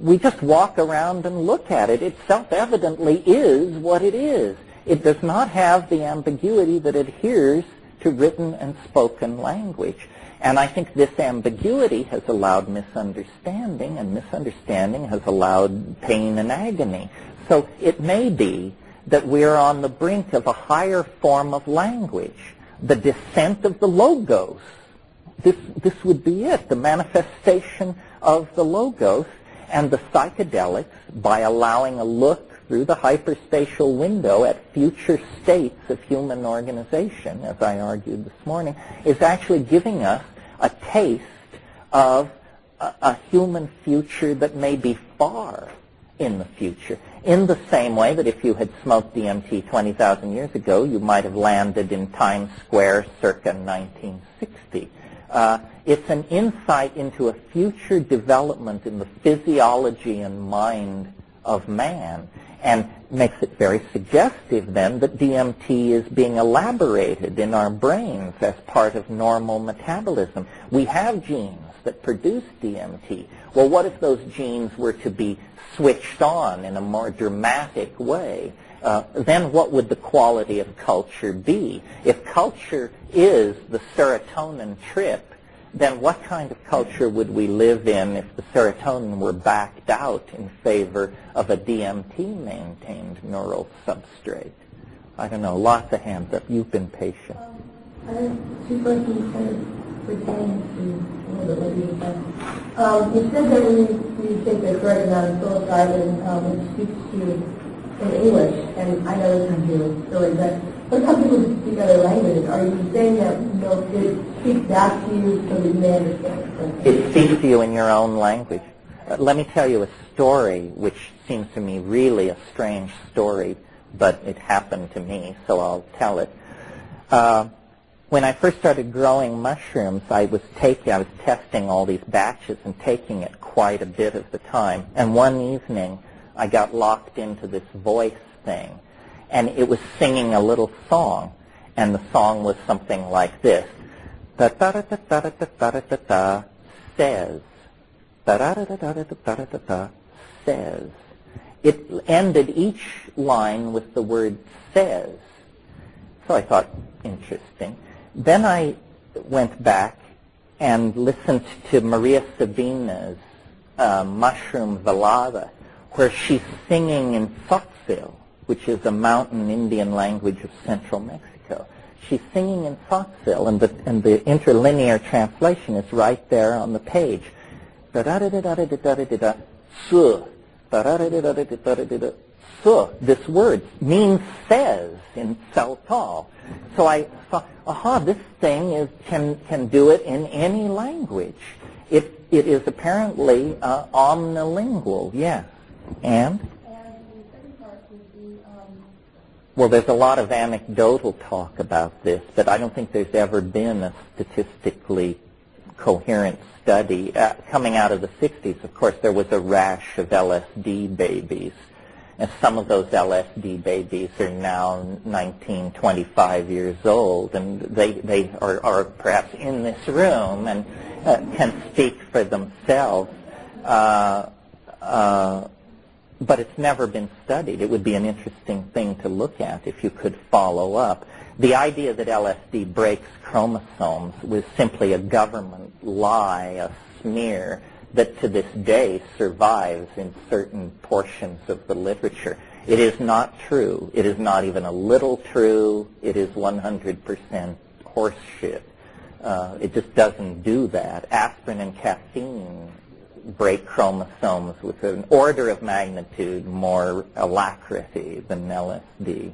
S1: we just walk around and look at it. It self-evidently is what it is. It does not have the ambiguity that adheres to written and spoken language. And I think this ambiguity has allowed misunderstanding, and misunderstanding has allowed pain and agony. So it may be that we're on the brink of a higher form of language, the descent of the logos. This would be it, the manifestation of the logos, and the psychedelics, by allowing a look through the hyperspatial window at future states of human organization, as I argued this morning, is actually giving us a taste of a human future that may be far in the future. In the same way that if you had smoked DMT 20,000 years ago, you might have landed in Times Square circa 1960. It's an insight into a future development in the physiology and mind of man, and makes it very suggestive then that DMT is being elaborated in our brains as part of normal metabolism. We have genes that produce DMT. Well, what if those genes were to be switched on in a more dramatic way? Then what would the quality of culture be? If culture is the serotonin trip, then what kind of culture would we live in if the serotonin were backed out in favor of a DMT-maintained neural substrate? I don't know, lots of hands up. You've been patient.
S2: I have two questions kind of pertaining to a little bit what you said. You said that when you take the correct amount of psilocybin, it speaks to you in English, and I know this can do silly, but what about people who speak other languages? Are you saying that it speaks back to you so that you may understand?
S1: It speaks to you in your own language. Let me tell you a story which seems to me really a strange story, but it happened to me, so I'll tell it. When I first started growing mushrooms, I was testing all these batches and taking it quite a bit of the time. And one evening, I got locked into this voice thing, and it was singing a little song, and the song was something like this: da da da da da da da da da says, da da da da da da da da da says. It ended each line with the word says. So I thought, interesting. Then I went back and listened to Maria Sabina's Mushroom Velada, where she's singing in Tzotzil, which is a mountain Indian language of central Mexico. She's singing in Tzotzil, and the interlinear translation is right there on the page. Da-da-da-da-da-da-da-da-da, su. Da-da-da-da-da-da-da-da-da, su. This word means says in Tzeltal. So I thought, aha, this thing can do it in any language. It is apparently omnilingual, yes. And
S2: the second part would be,
S1: well, there's a lot of anecdotal talk about this, but I don't think there's ever been a statistically coherent study. Coming out of the 60s, of course, there was a rash of LSD babies, and some of those LSD babies are now 19, 25 years old, and they are perhaps in this room and can speak for themselves. But it's never been studied. It would be an interesting thing to look at if you could follow up. The idea that LSD breaks chromosomes was simply a government lie, a smear, that to this day survives in certain portions of the literature. It is not true. It is not even a little true. It is 100% horseshit. It just doesn't do that. Aspirin and caffeine break chromosomes with an order of magnitude more alacrity than LSD.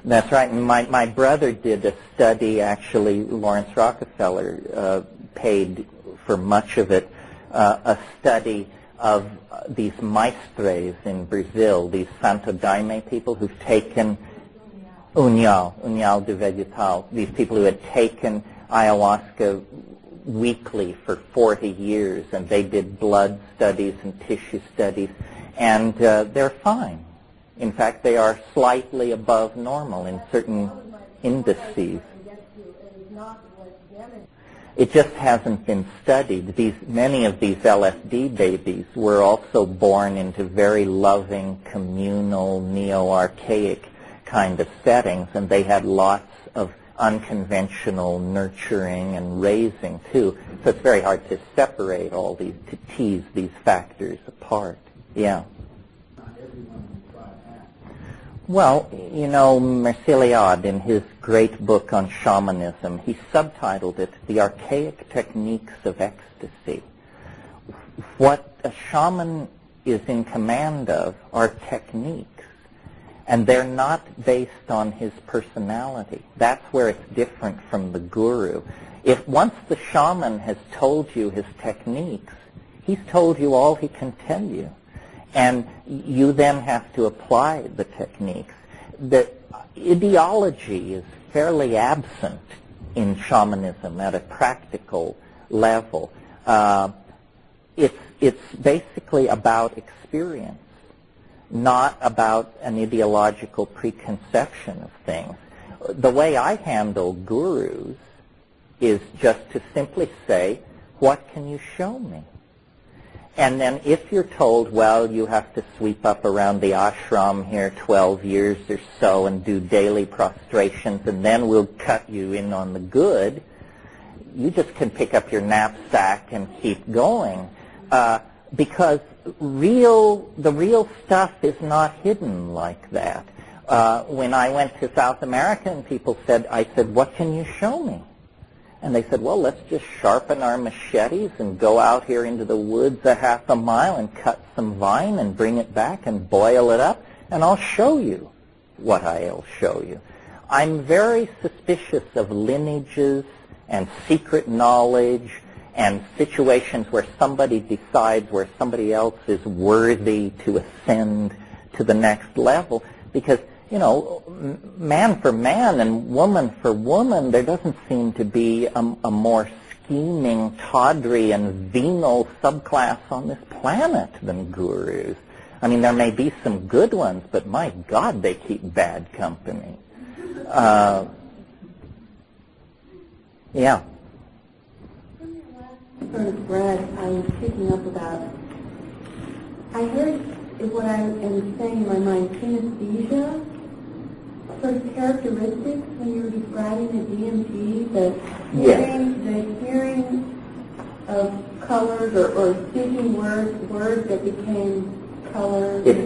S1: That's right. And my brother did a study, actually, Lawrence Rockefeller paid for much of it, a study of these maestres in Brazil, these Santo Daime people who've taken Uñal de Vegetal, these people who had taken ayahuasca weekly for 40 years, and they did blood studies and tissue studies, and they're fine. In fact, they are slightly above normal in certain indices. It just hasn't been studied. Many of these LSD babies were also born into very loving, communal, neo-archaic kind of settings, and they had lots of unconventional nurturing and raising too. So it's very hard to separate all these, to tease these factors apart. Yeah. Well, you know, Merciliade, in his great book on shamanism, he subtitled it The Archaic Techniques of Ecstasy. What a shaman is in command of are techniques, and they're not based on his personality. That's where it's different from the guru. If once the shaman has told you his techniques, he's told you all he can tell you. And you then have to apply the techniques. The ideology is fairly absent in shamanism at a practical level. It's basically about experience, not about an ideological preconception of things. The way I handle gurus is just to simply say, what can you show me? And then if you're told, well, you have to sweep up around the ashram here 12 years or so and do daily prostrations, and then we'll cut you in on the good, you just can pick up your knapsack and keep going. Because the real stuff is not hidden like that. When I went to South America and people said, I said, what can you show me? And they said, well, let's just sharpen our machetes and go out here into the woods a half a mile and cut some vine and bring it back and boil it up, and I'll show you what I'll show you. I'm very suspicious of lineages and secret knowledge and situations where somebody decides where somebody else is worthy to ascend to the next level, because man for man and woman for woman, there doesn't seem to be a more scheming, tawdry, and venal subclass on this planet than gurus. I mean, there may be some good ones, but my God, they keep bad company. Yeah.
S2: Sort of read, I was picking up about, I heard what I am saying in my mind, synesthesia, sort of characteristics when you were describing the DMT, the hearing of colors or speaking words that became colors.
S1: It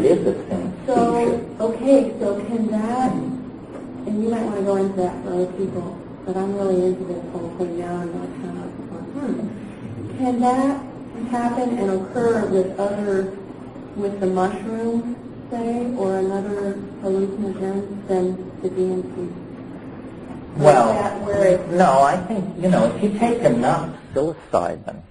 S1: is a thing.
S2: So can that, and you might want to go into that for other people, but I'm really into this whole thing now and what's kind of can that happen and occur with the mushrooms, say, or another hallucinogen than the DMT?
S1: No, I think, if you take enough psilocybin,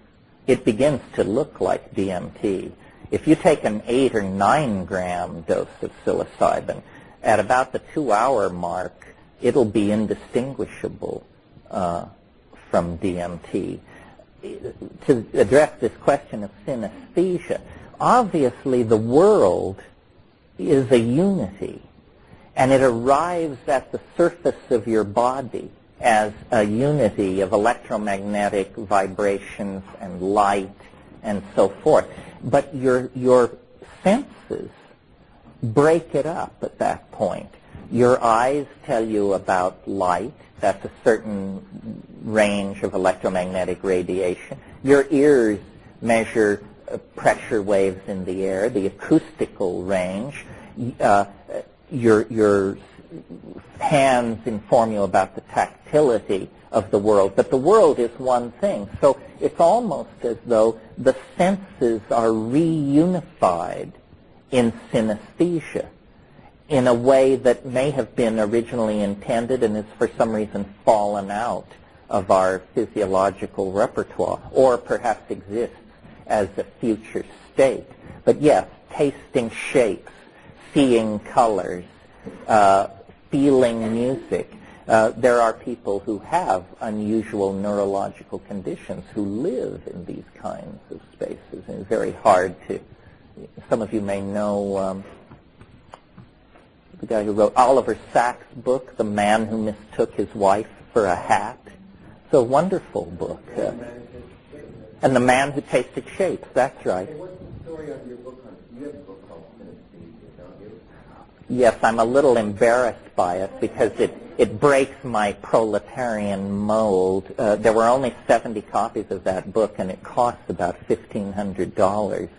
S1: it begins to look like DMT. If you take an 8 or 9 gram dose of psilocybin, at about the 2-hour mark, it'll be indistinguishable from DMT. To address this question of synesthesia, obviously the world is a unity, and it arrives at the surface of your body as a unity of electromagnetic vibrations and light and so forth. But your senses break it up at that point. Your eyes tell you about light. That's a certain range of electromagnetic radiation. Your ears measure pressure waves in the air, the acoustical range. Your hands inform you about the tactility of the world. But the world is one thing. So it's almost as though the senses are reunified in synesthesia in a way that may have been originally intended and is for some reason fallen out of our physiological repertoire, or perhaps exists as a future state. But yes, tasting shapes, seeing colors, feeling music. There are people who have unusual neurological conditions who live in these kinds of spaces, and it's very hard to... Some of you may know the guy who wrote Oliver Sacks' book, The Man Who Mistook His Wife for a Hat. It's a wonderful book. And The Man Who Tasted Shapes, that's right.
S3: Hey, what's the story on your book? You have a book called Synesthesia, don't you?
S1: Yes, I'm a little embarrassed by it because it breaks my proletarian mold. There were only 70 copies of that book, and it costs about $1,500.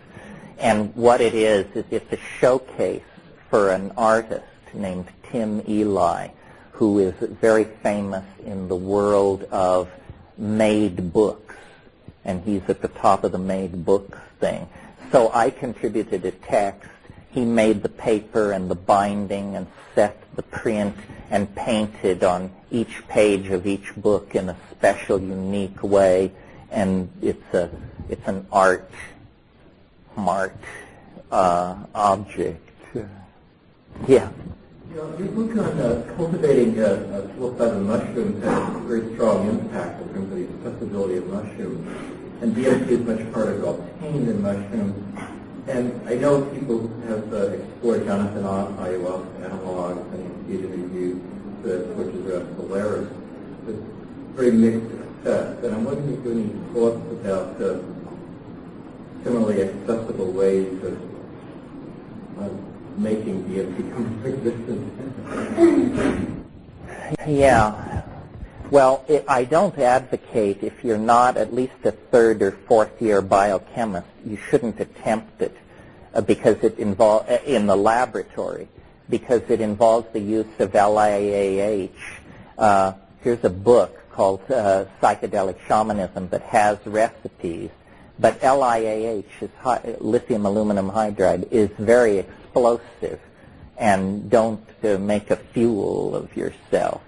S1: And what it is it's a showcase for an artist named Tim Eli, who is very famous in the world of made books, and he's at the top of the made books thing. So I contributed a text. He made the paper and the binding and set the print and painted on each page of each book in a special, unique way, and it's an art object. Yeah.
S4: Your book on cultivating psilocybin mushrooms has a very strong impact in terms of the accessibility of mushrooms. And DMT is much harder to obtain than mushrooms. And I know people who have explored Jonathan ayahuasca analogs and anesthesia reviews, which is Polaris. But very mixed success. And I'm wondering if you have any thoughts about similarly accessible ways of making DMT come into existence.
S1: Yeah. Well, I don't advocate, if you're not at least a third or fourth year biochemist, you shouldn't attempt it because it involves in the laboratory, because it involves the use of LIAH. Here's a book called Psychedelic Shamanism that has recipes, but LIAH, lithium aluminum hydride, is very explosive, and don't make a fuel of yourself.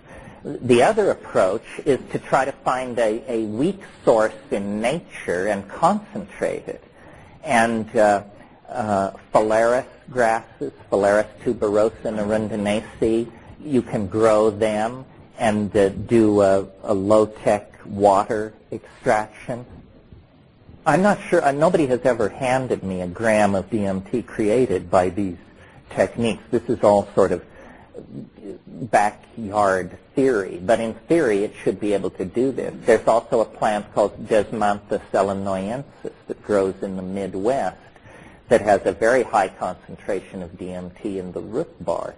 S1: The other approach is to try to find a weak source in nature and concentrate it. And phalaris grasses, Phalaris tuberosa and arundinaceae, you can grow them and do a low-tech water extraction. I'm not sure, nobody has ever handed me a gram of DMT created by these techniques. This is all sort of backyard theory, but in theory it should be able to do this. There's also a plant called Desmantha selenoyensis that grows in the Midwest that has a very high concentration of DMT in the root bark.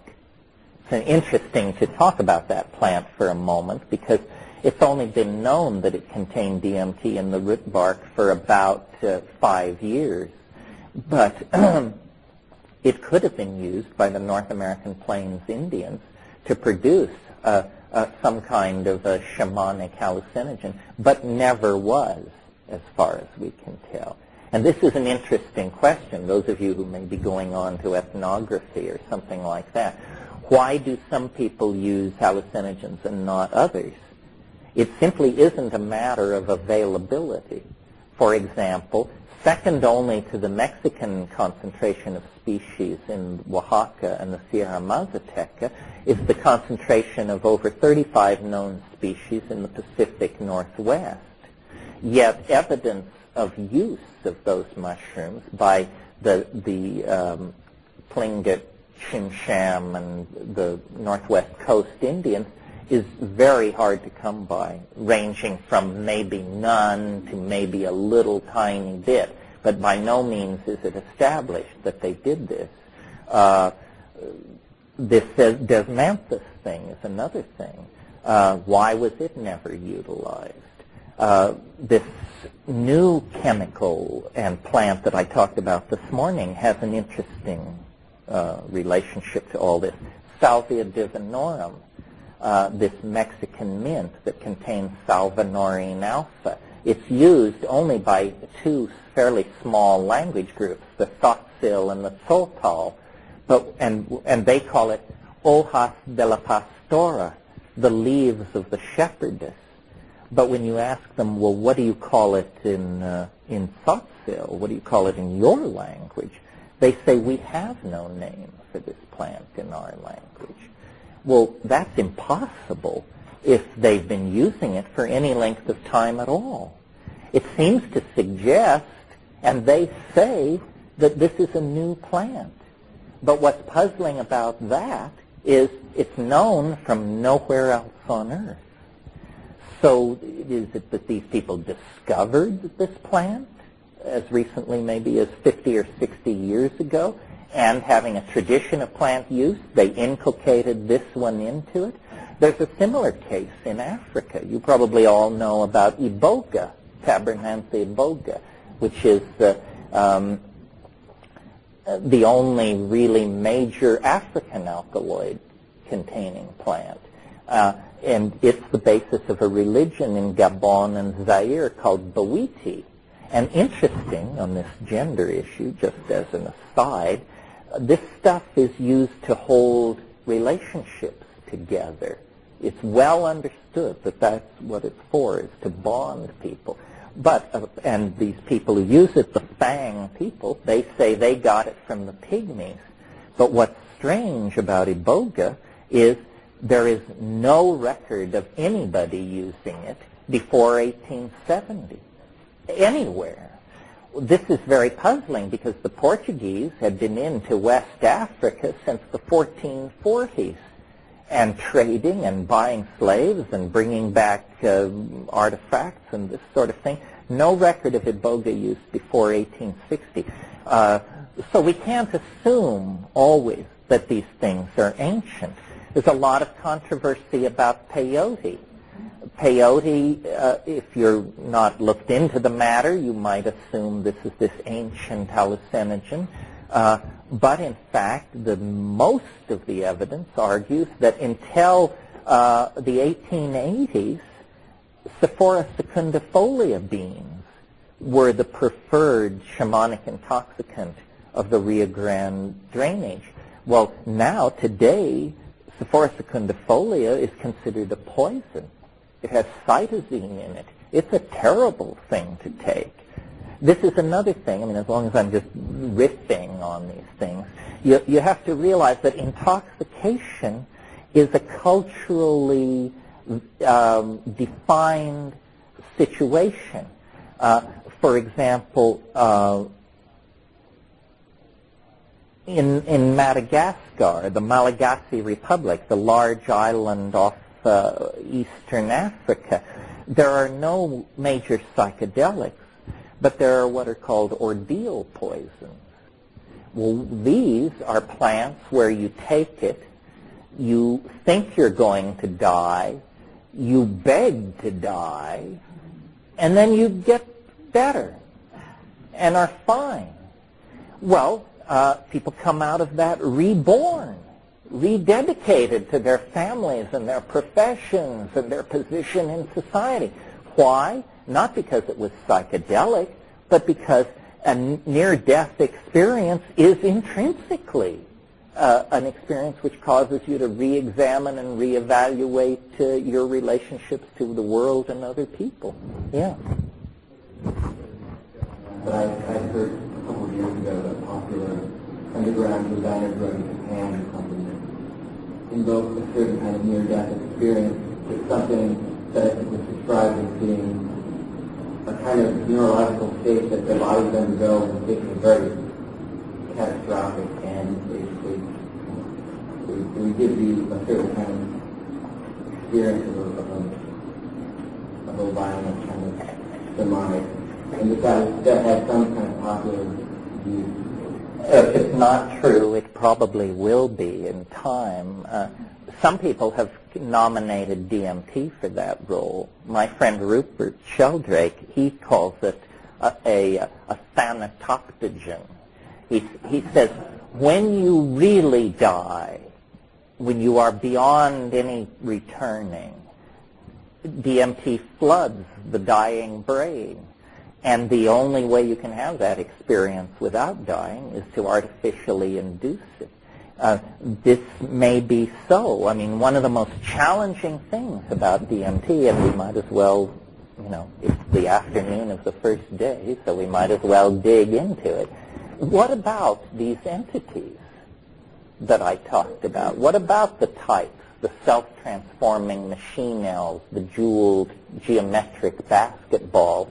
S1: It's interesting to talk about that plant for a moment because it's only been known that it contained DMT in the root bark for about 5 years. But it could have been used by the North American Plains Indians to produce some kind of a shamanic hallucinogen, but never was, as far as we can tell. And this is an interesting question, those of you who may be going on to ethnography or something like that. Why do some people use hallucinogens and not others? It simply isn't a matter of availability. For example, second only to the Mexican concentration of species in Oaxaca and the Sierra Mazateca is the concentration of over 35 known species in the Pacific Northwest. Yet evidence of use of those mushrooms by the Tlingit, Tsimshian, and the Northwest Coast Indians is very hard to come by, ranging from maybe none to maybe a little tiny bit. But by no means is it established that they did this. This desmanthus thing is another thing. Why was it never utilized? This new chemical and plant that I talked about this morning has an interesting relationship to all this. Salvia divinorum, this Mexican mint that contains salvinorine alpha. It's used only by two fairly small language groups, the Tzotzil and the Tzoltal, and they call it hojas de la pastora, the leaves of the shepherdess. But when you ask them, well, what do you call it in Tzotzil? What do you call it in your language? They say, we have no name for this plant in our language. Well, that's impossible if they've been using it for any length of time at all. It seems to suggest, and they say, that this is a new plant. But what's puzzling about that is it's known from nowhere else on Earth. So is it that these people discovered this plant as recently maybe as 50 or 60 years ago, and having a tradition of plant use, they inculcated this one into it? There's a similar case in Africa. You probably all know about iboga, Tabernantha iboga, which is the only really major African alkaloid-containing plant. And it's the basis of a religion in Gabon and Zaire called Bawiti. And interesting on this gender issue, just as an aside, this stuff is used to hold relationships together. It's well understood that that's what it's for, is to bond people. But, and these people who use it, the Fang people, they say they got it from the Pygmies. But what's strange about iboga is there is no record of anybody using it before 1870, anywhere. This is very puzzling because the Portuguese had been into West Africa since the 1440s. and trading and buying slaves and bringing back artifacts and this sort of thing. No record of iboga use before 1860. So we can't assume always that these things are ancient. There's a lot of controversy about peyote. Peyote, if you're not looked into the matter, you might assume this is this ancient hallucinogen. But in fact, most of the evidence argues that until the 1880s, Sephora secundifolia beans were the preferred shamanic intoxicant of the Rio Grande drainage. Well, now, today, Sephora secundifolia is considered a poison. It has cytosine in it. It's a terrible thing to take. This is another thing. I mean, as long as I'm just riffing on these things, you have to realize that intoxication is a culturally defined situation. For example, in Madagascar, the Malagasy Republic, the large island off Eastern Africa, there are no major psychedelics, but there are what are called ordeal poisons. Well, these are plants where you take it, you think you're going to die, you beg to die, and then you get better and are fine. Well, people come out of that reborn, rededicated to their families and their professions and their position in society. Why? Not because it was psychedelic, but because a near-death experience is intrinsically an experience which causes you to re-examine and re-evaluate your relationships to the world and other people. Yeah.
S3: But I heard a couple of years ago that a popular underground designer drug in Japan company invoked a certain kind of near-death experience with something that I think was described as being a kind of neurological state that their bodies undergo when something very catastrophic, and basically it would give you a certain kind of experience of a violent kind of demise. And that had some kind of popular view.
S1: If it's not true, it probably will be in time. Some people have nominated DMT for that role. My friend Rupert Sheldrake, he calls it a thanatoptogen. He says, when you really die, when you are beyond any returning, DMT floods the dying brain. And the only way you can have that experience without dying is to artificially induce it. This may be so. I mean, one of the most challenging things about DMT, and we might as well, it's the afternoon of the first day, so we might as well dig into it. What about these entities that I talked about? What about the types, the self-transforming machine elves, the jeweled geometric basketballs?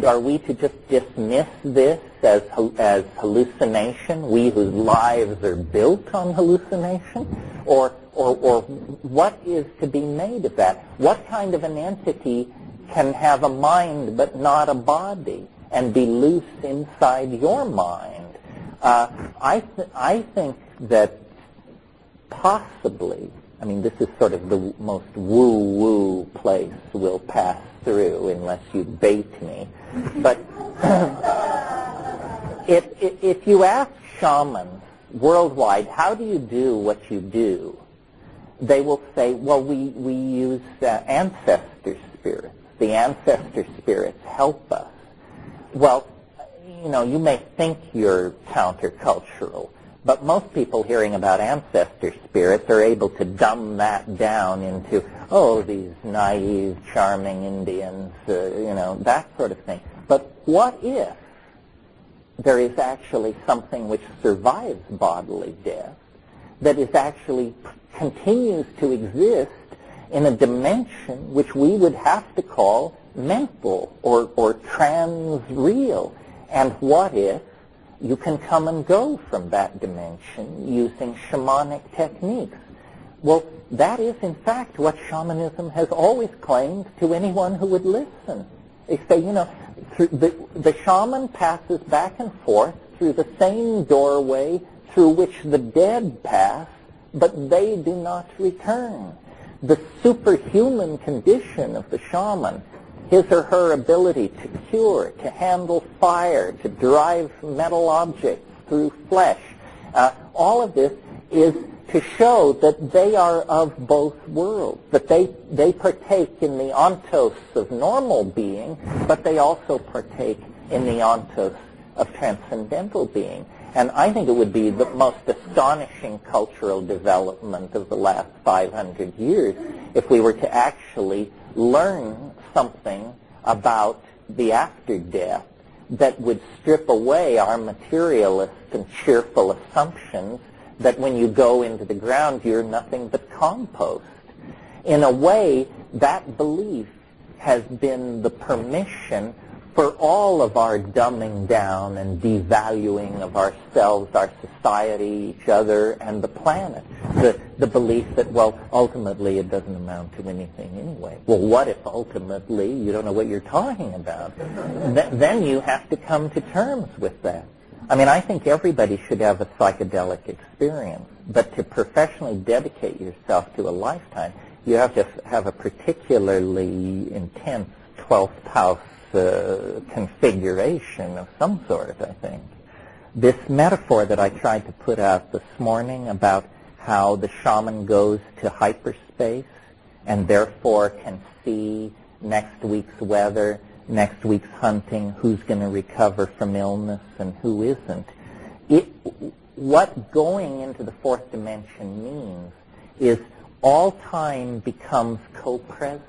S1: Are we to just dismiss this as hallucination, we whose lives are built on hallucination? Or what is to be made of that? What kind of an entity can have a mind but not a body and be loose inside your mind? I think that possibly, I mean, this is sort of the most woo-woo place we'll pass through unless you bait me. But if you ask shamans worldwide, how do you do what you do? They will say, well, we use ancestor spirits. The ancestor spirits help us. Well, you may think you're countercultural, but most people hearing about ancestor spirits are able to dumb that down into, these naive, charming Indians, that sort of thing. But what if there is actually something which survives bodily death, that is actually continues to exist in a dimension which we would have to call mental or trans-real? And what if you can come and go from that dimension using shamanic techniques? Well, that is, in fact, what shamanism has always claimed to anyone who would listen. They say, the shaman passes back and forth through the same doorway through which the dead pass, but they do not return. The superhuman condition of the shaman, his or her ability to cure, to handle fire, to drive metal objects through flesh, all of this is to show that they are of both worlds, that they partake in the ontos of normal being, but they also partake in the ontos of transcendental being. And I think it would be the most astonishing cultural development of the last 500 years if we were to actually learn something about the after death that would strip away our materialist and cheerful assumptions that when you go into the ground, you're nothing but compost. In a way, that belief has been the permission for all of our dumbing down and devaluing of ourselves, our society, each other, and the planet. The belief that, well, ultimately it doesn't amount to anything anyway. Well, what if ultimately you don't know what you're talking about? Then you have to come to terms with that. I mean, I think everybody should have a psychedelic experience, but to professionally dedicate yourself to a lifetime, you have to have a particularly intense 12th house configuration of some sort, I think. This metaphor that I tried to put out this morning about how the shaman goes to hyperspace and therefore can see next week's weather, next week's hunting, who's going to recover from illness and who isn't. What going into the fourth dimension means is all time becomes co-present.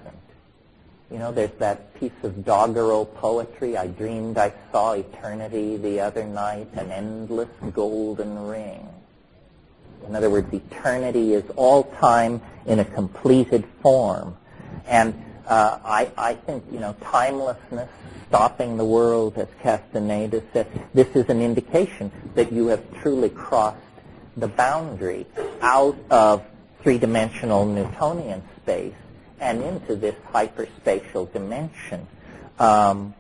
S1: There's that piece of doggerel poetry, I dreamed I saw eternity the other night, an endless golden ring. In other words, eternity is all time in a completed form. And I think, timelessness, stopping the world, as Castaneda said, this is an indication that you have truly crossed the boundary out of three-dimensional Newtonian space and into this hyperspatial dimension. I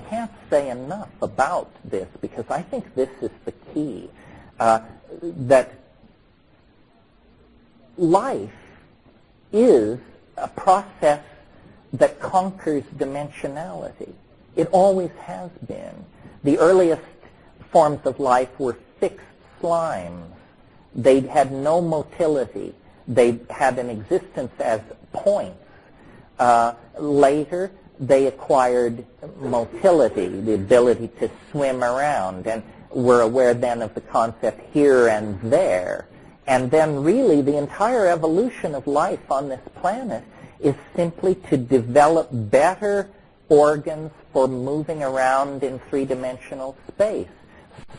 S1: can't say enough about this because I think this is the key, that life is a process that conquers dimensionality. It always has been. The earliest forms of life were fixed slimes. They had no motility. They had an existence as points. Later, they acquired motility, the ability to swim around, and were aware then of the concept here and there. And then really the entire evolution of life on this planet is simply to develop better organs for moving around in three-dimensional space.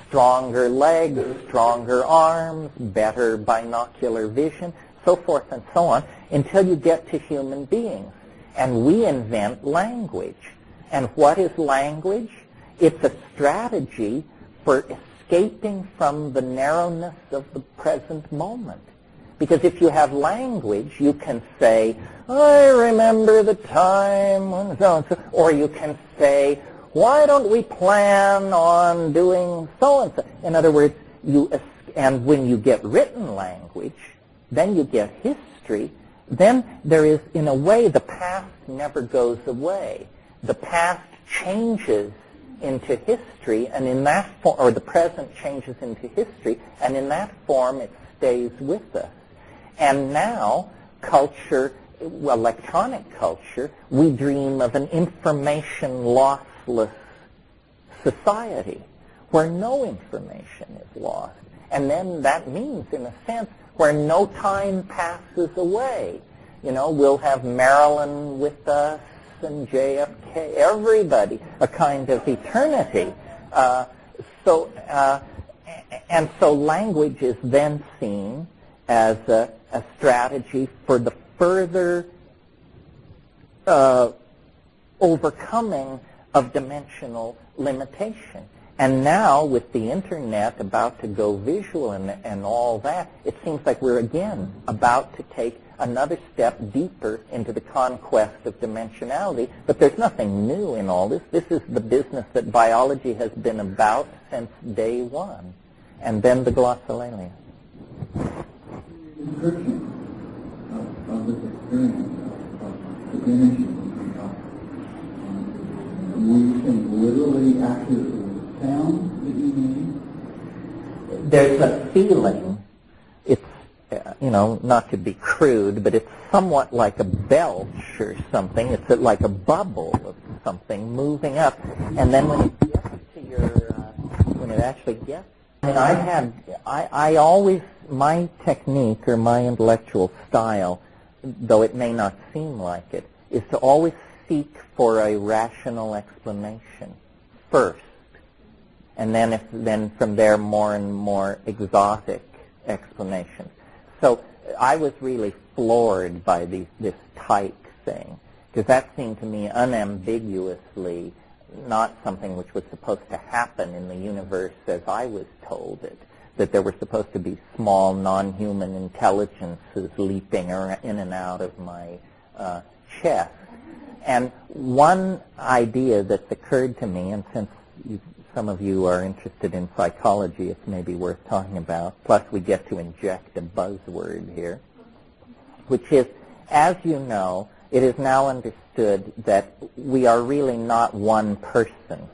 S1: Stronger legs, stronger arms, better binocular vision, so forth and so on, until you get to human beings. And we invent language. And what is language? It's a strategy for escaping from the narrowness of the present moment. Because if you have language, you can say, I remember the time when so-and-so, or you can say, why don't we plan on doing so-and-so? In other words, and when you get written language, then you get history, then there is, in a way, the past never goes away. The past changes into history, and in that form, or the present changes into history, and in that form it stays with us. And now, culture, electronic culture, we dream of an information lossless society where no information is lost. And then that means, in a sense, where no time passes away. We'll have Marilyn with us and JFK, everybody, a kind of eternity. So language is then seen as a strategy for the further overcoming of dimensional limitation. And now, with the internet about to go visual and all that, it seems like we're again about to take another step deeper into the conquest of dimensionality. But there's nothing new in all this. This is the business that biology has been about since day one. And then the glossolalia.
S3: Description of this experience of diminishing, were you saying literally actually sound that you made?
S1: There's a feeling, it's, not to be crude, but it's somewhat like a belch or something. It's like a bubble of something moving up. And then when it gets to when it actually gets, I always, my technique or my intellectual style, though it may not seem like it, is to always seek for a rational explanation first. And then from there, more and more exotic explanations. So I was really floored by this tyke thing, because that seemed to me unambiguously not something which was supposed to happen in the universe as I was told it, that there were supposed to be small, non-human intelligences leaping in and out of my chest. And one idea that's occurred to me, and since some of you are interested in psychology, it's maybe worth talking about, plus we get to inject a buzzword here, which is, as you know, it is now understood that we are really not one person.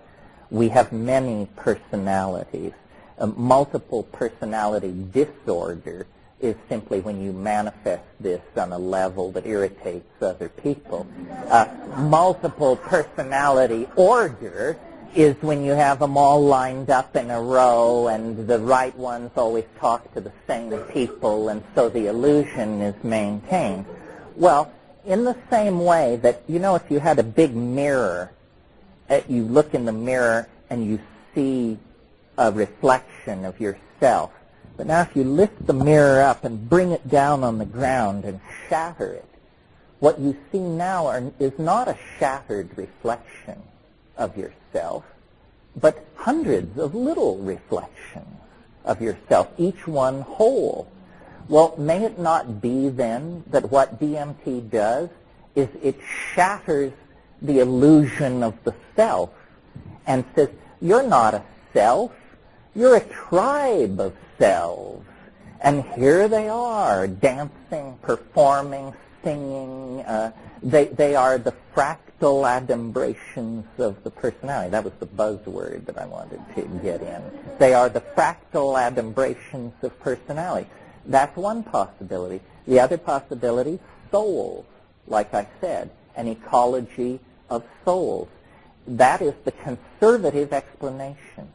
S1: We have many personalities. Multiple personality disorder is simply when you manifest this on a level that irritates other people. Multiple personality order is when you have them all lined up in a row and the right ones always talk to the same people, and so the illusion is maintained. Well, in the same way that, if you had a big mirror, you look in the mirror and you see a reflection of yourself. But now if you lift the mirror up and bring it down on the ground and shatter it, what you see now is not a shattered reflection of yourself, but hundreds of little reflections of yourself, each one whole. Well, may it not be then that what DMT does is it shatters the illusion of the self and says, you're not a self, you're a tribe of selves. And here they are, dancing, performing, singing. They are the fractal adumbrations of the personality. That was the buzzword that I wanted to get in. They are the fractal adumbrations of personality. That's one possibility. The other possibility, souls, like I said, an ecology of souls. That is the conservative explanation.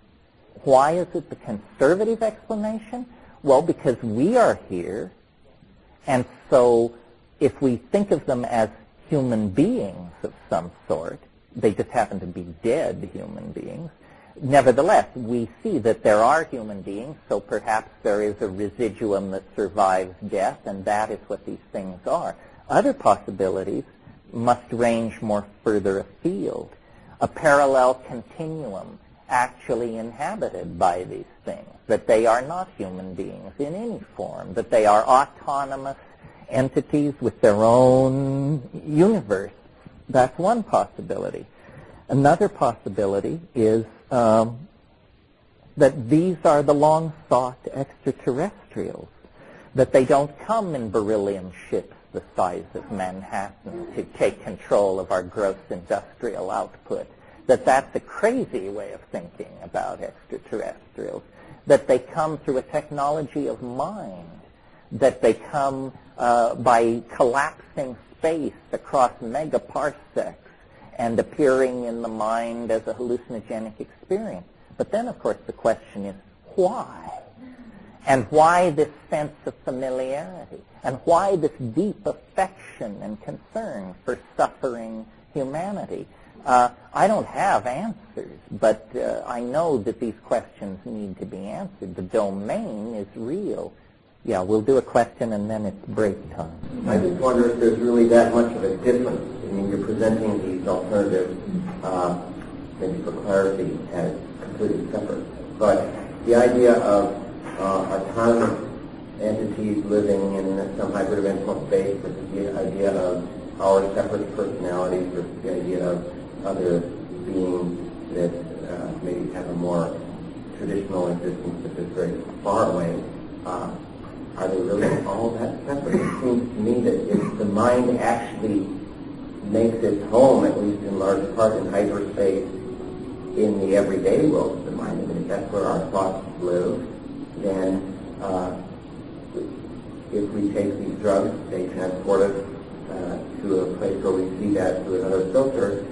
S1: Why is it the conservative explanation? Well, because we are here, and so if we think of them as human beings of some sort, they just happen to be dead human beings. Nevertheless, we see that there are human beings, so perhaps there is a residuum that survives death, and that is what these things are. Other possibilities must range more further afield. A parallel continuum actually inhabited by these things, that they are not human beings in any form, that they are autonomous entities with their own universe. That's one possibility. Another possibility is that these are the long-sought extraterrestrials, that they don't come in beryllium ships the size of Manhattan to take control of our gross industrial output, that that's a crazy way of thinking about extraterrestrials, that they come through a technology of mind, that they come by collapsing space across megaparsecs and appearing in the mind as a hallucinogenic experience. But then, of course, the question is, why? And why this sense of familiarity? And why this deep affection and concern for suffering humanity? I don't have answers, but I know that these questions need to be answered. The domain is real. Yeah, we'll do a question and then it's break time.
S4: I just wonder if there's really that much of a difference. I mean, you're presenting these alternatives, maybe for clarity, as
S3: completely separate. But the idea of autonomous entities living in some hyperdimensional space versus the idea of our separate personalities versus the idea of other beings that maybe have a more traditional existence that is very far away, are they really all that separate? It seems to me that if the mind actually makes its home, at least in large part in hyperspace, in the everyday world of the mind, and if that's where our thoughts live, then if we take these drugs, they transport us to a place where we see that through another filter.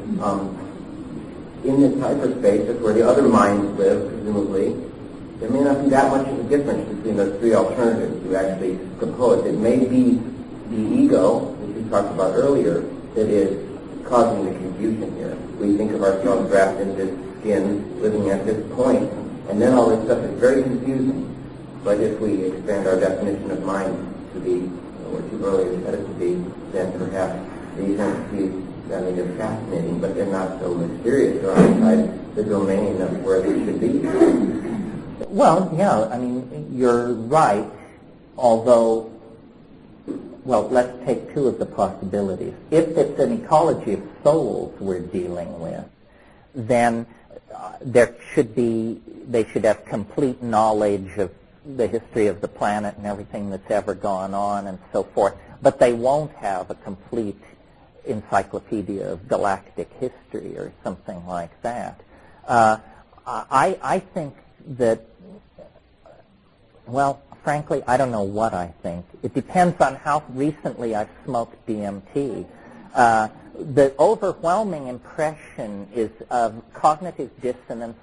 S3: In this hyperspace, that's where the other minds live, presumably, there may not be that much of a difference between those three alternatives you actually propose. It may be the ego, which we talked about earlier, that is causing the confusion here. We think of ourselves wrapped in this skin, living at this point, and then all this stuff is very confusing. But if we expand our definition of mind to be what you earlier said it to be, then perhaps these entities, I mean, they're fascinating, but they're not so mysterious. They're outside the domain of where they should be.
S1: Well, yeah, I mean, you're right, although, well, let's take two of the possibilities. If it's an ecology of souls we're dealing with, then they should have complete knowledge of the history of the planet and everything that's ever gone on and so forth, but they won't have a complete encyclopedia of galactic history or something like that. I think that, well, frankly, I don't know what I think. It depends on how recently I've smoked DMT. The overwhelming impression is of cognitive dissonance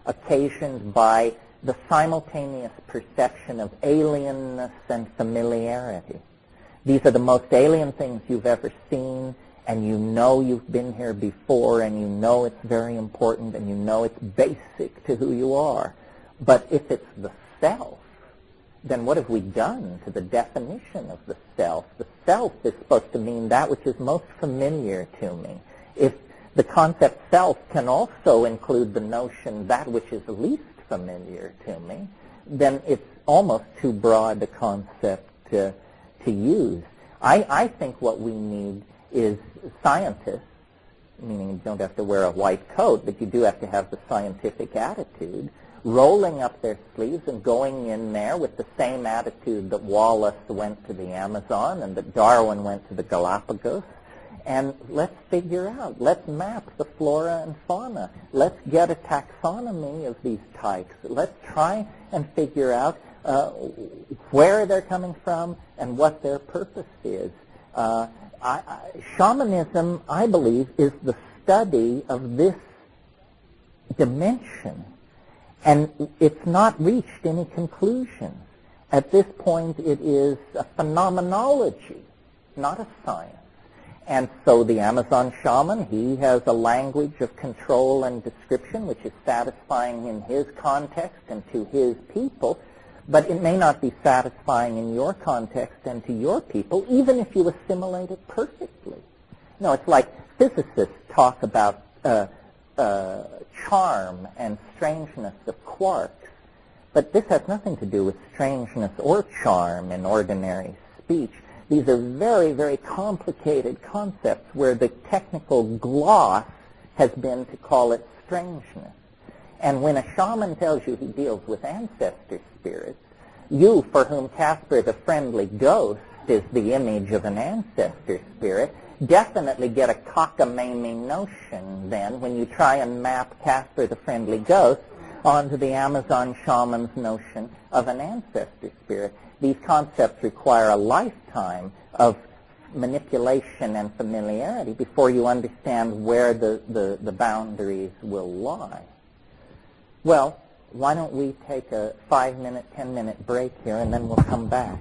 S1: occasioned by the simultaneous perception of alienness and familiarity. These are the most alien things you've ever seen, and you know you've been here before, and you know it's very important, and you know it's basic to who you are. But if it's the self, then what have we done to the definition of the self? The self is supposed to mean that which is most familiar to me. If the concept self can also include the notion that which is least familiar to me, then it's almost too broad a concept to use. I think what we need is scientists, meaning you don't have to wear a white coat, but you do have to have the scientific attitude, rolling up their sleeves and going in there with the same attitude that Wallace went to the Amazon and that Darwin went to the Galapagos. And let's figure out, let's map the flora and fauna. Let's get a taxonomy of these types. Let's try and figure out where they're coming from and what their purpose is. Shamanism, I believe, is the study of this dimension. And it's not reached any conclusions. At this point, it is a phenomenology, not a science. And so the Amazon shaman, he has a language of control and description which is satisfying in his context and to his people, but it may not be satisfying in your context and to your people, even if you assimilate it perfectly. No, it's like physicists talk about charm and strangeness of quarks, but this has nothing to do with strangeness or charm in ordinary speech. These are very, very complicated concepts where the technical gloss has been to call it strangeness. And when a shaman tells you he deals with ancestor spirits, you, for whom Casper the Friendly Ghost is the image of an ancestor spirit, definitely get a cockamamie notion then when you try and map Casper the Friendly Ghost onto the Amazon shaman's notion of an ancestor spirit. These concepts require a lifetime of manipulation and familiarity before you understand where the boundaries will lie. Well, why don't we take a 5-minute, 10-minute break here, and then we'll come back.